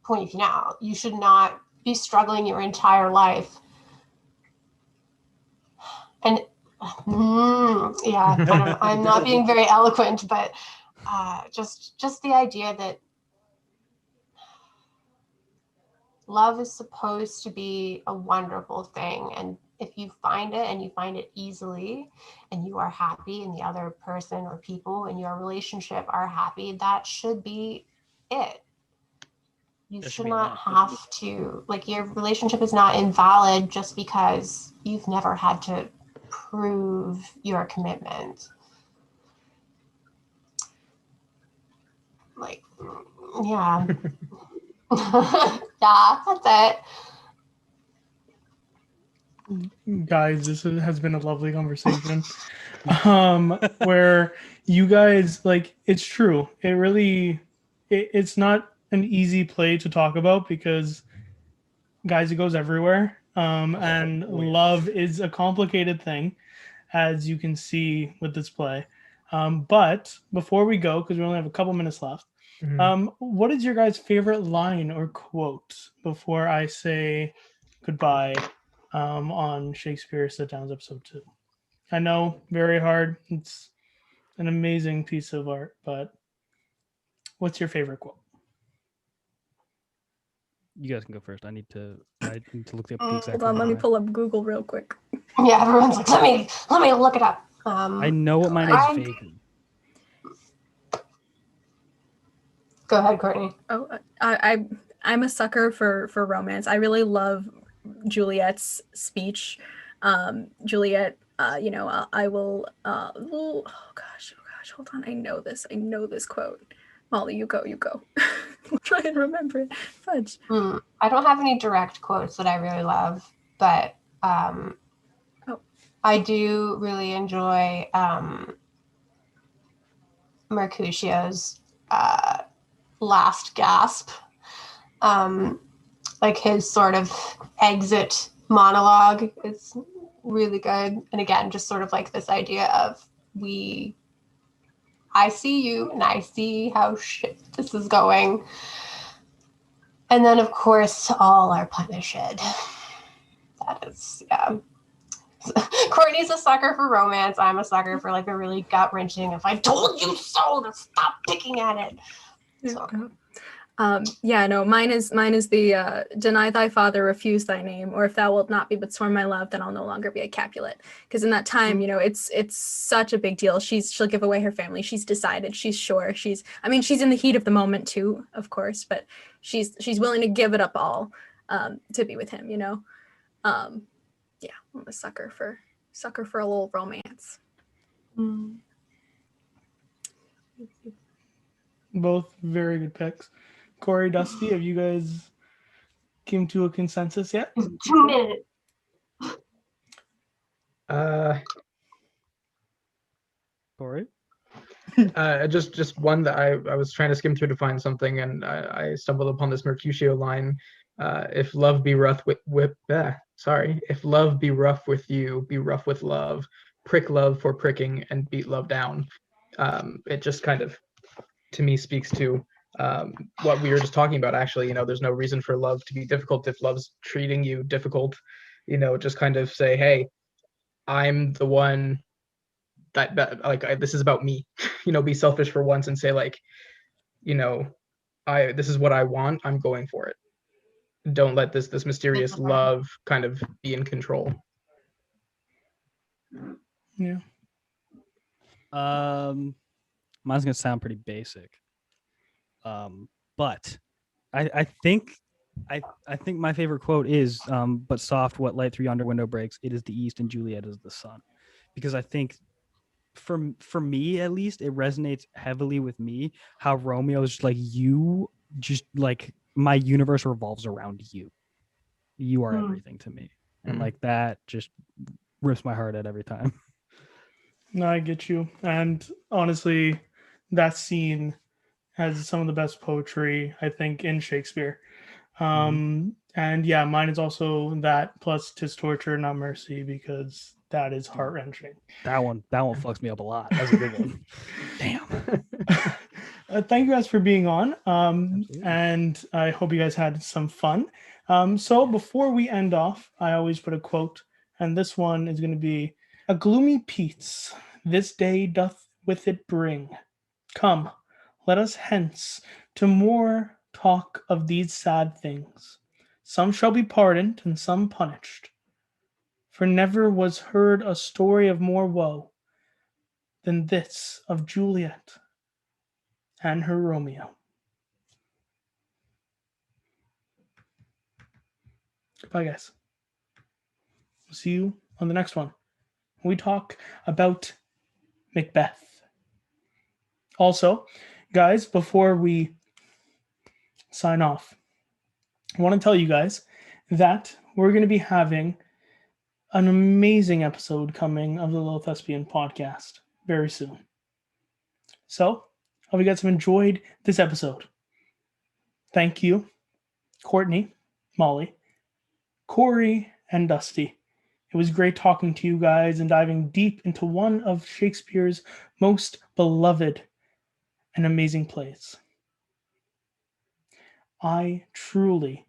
Point of view now. You should not be struggling your entire life. And yeah, I don't know. I'm not being very eloquent, but just the idea that love is supposed to be a wonderful thing, and if you find it and you find it easily and you are happy and the other person or people in your relationship are happy, that should be it. You should not have to, like, your relationship is not invalid just because you've never had to prove your commitment. Like, yeah. Yeah, that's it. Guys, this has been a lovely conversation. Where you guys, like, it's true. It really, it's not an easy play to talk about because, guys, it goes everywhere. And love is a complicated thing, as you can see with this play. But before we go, because we only have a couple minutes left, what is your guys' favorite line or quote before I say goodbye on Shakespeare Sitdowns episode 2? I know, very hard. It's an amazing piece of art, but what's your favorite quote? You guys can go first. I need to look up the exact. Hold on, let me pull up Google real quick. Yeah, everyone's like, let me look it up. I know what mine is vaguely. Go ahead, Courtney. Oh, I'm a sucker for romance. I really love Juliet's speech. Juliet, I will. Oh gosh, hold on. I know this quote. Molly, you go. I'll try and remember it. Fudge. I don't have any direct quotes that I really love, but I do really enjoy Mercutio's last gasp, like his sort of exit monologue is really good. And again, just sort of like this idea of I see you and I see how shit this is going. And then of course all are punished. That is, yeah. Courtney's a sucker for romance. I'm a sucker for like a really gut-wrenching, if I told you so, to stop picking at it. So. Mine is the deny thy father, refuse thy name, or if thou wilt not be but sworn my love, then I'll no longer be a Capulet. Because in that time, it's such a big deal. She'll give away her family. She's decided. She's sure. She's in the heat of the moment too, of course, but she's willing to give it up all to be with him. I'm a sucker for a little romance. Both very good picks. Corey, Dusty, have you guys came to a consensus yet? 2 minutes. Corey? Just one that I was trying to skim through to find something, and I stumbled upon this Mercutio line. If love be rough if love be rough with you, be rough with love. Prick love for pricking and beat love down. It just kind of, to me, speaks to what we were just talking about. Actually, there's no reason for love to be difficult if love's treating you difficult. Just kind of say, hey, I'm the one that this is about me. Be selfish for once and say, like, this is what I want. I'm going for it. Don't let this mysterious love kind of be in control. Yeah. Mine's gonna sound pretty basic. But I think my favorite quote is but soft what light through yonder window breaks, it is the east and Juliet is the sun. Because I think for me at least, it resonates heavily with me how Romeo is just like my universe revolves around you. You are everything to me. And like that just rips my heart out every time. No, I get you. And honestly, that scene has some of the best poetry, I think, in Shakespeare. And yeah, mine is also that plus "'Tis Torture, Not Mercy" because that is heart wrenching. That one fucks me up a lot. That's a good one. Damn. Thank you guys for being on, Absolutely. and I hope you guys had some fun. So before we end off, I always put a quote, and this one is going to be, "A gloomy peace this day doth with it bring. Come, let us hence to more talk of these sad things. Some shall be pardoned and some punished. For never was heard a story of more woe than this of Juliet and her Romeo." Goodbye, guys. We'll see you on the next one. We talk about Macbeth. Also, guys, before we sign off, I want to tell you guys that we're going to be having an amazing episode coming of the Little Thespian podcast very soon. So, hope you guys have enjoyed this episode. Thank you, Courtney, Molly, Corey, and Dusty. It was great talking to you guys and diving deep into one of Shakespeare's most beloved and amazing plays. I truly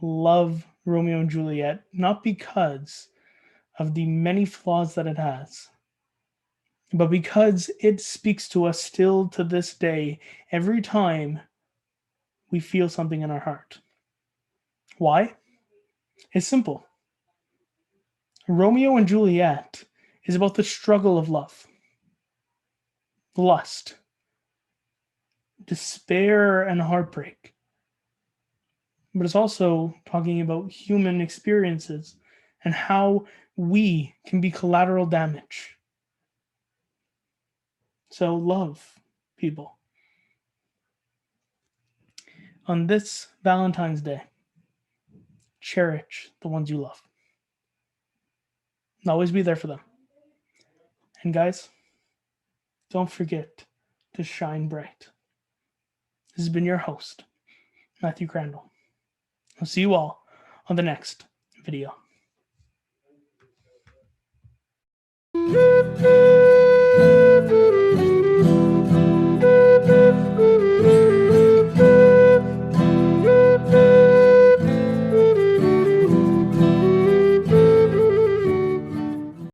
love Romeo and Juliet, not because of the many flaws that it has, but because it speaks to us still to this day every time we feel something in our heart. Why? It's simple. Romeo and Juliet is about the struggle of love, lust, despair, and heartbreak. But it's also talking about human experiences and how we can be collateral damage. So love people. On this Valentine's Day, cherish the ones you love. And always be there for them. And guys, don't forget to shine bright. This has been your host, Matthew Crandall. I'll see you all on the next video.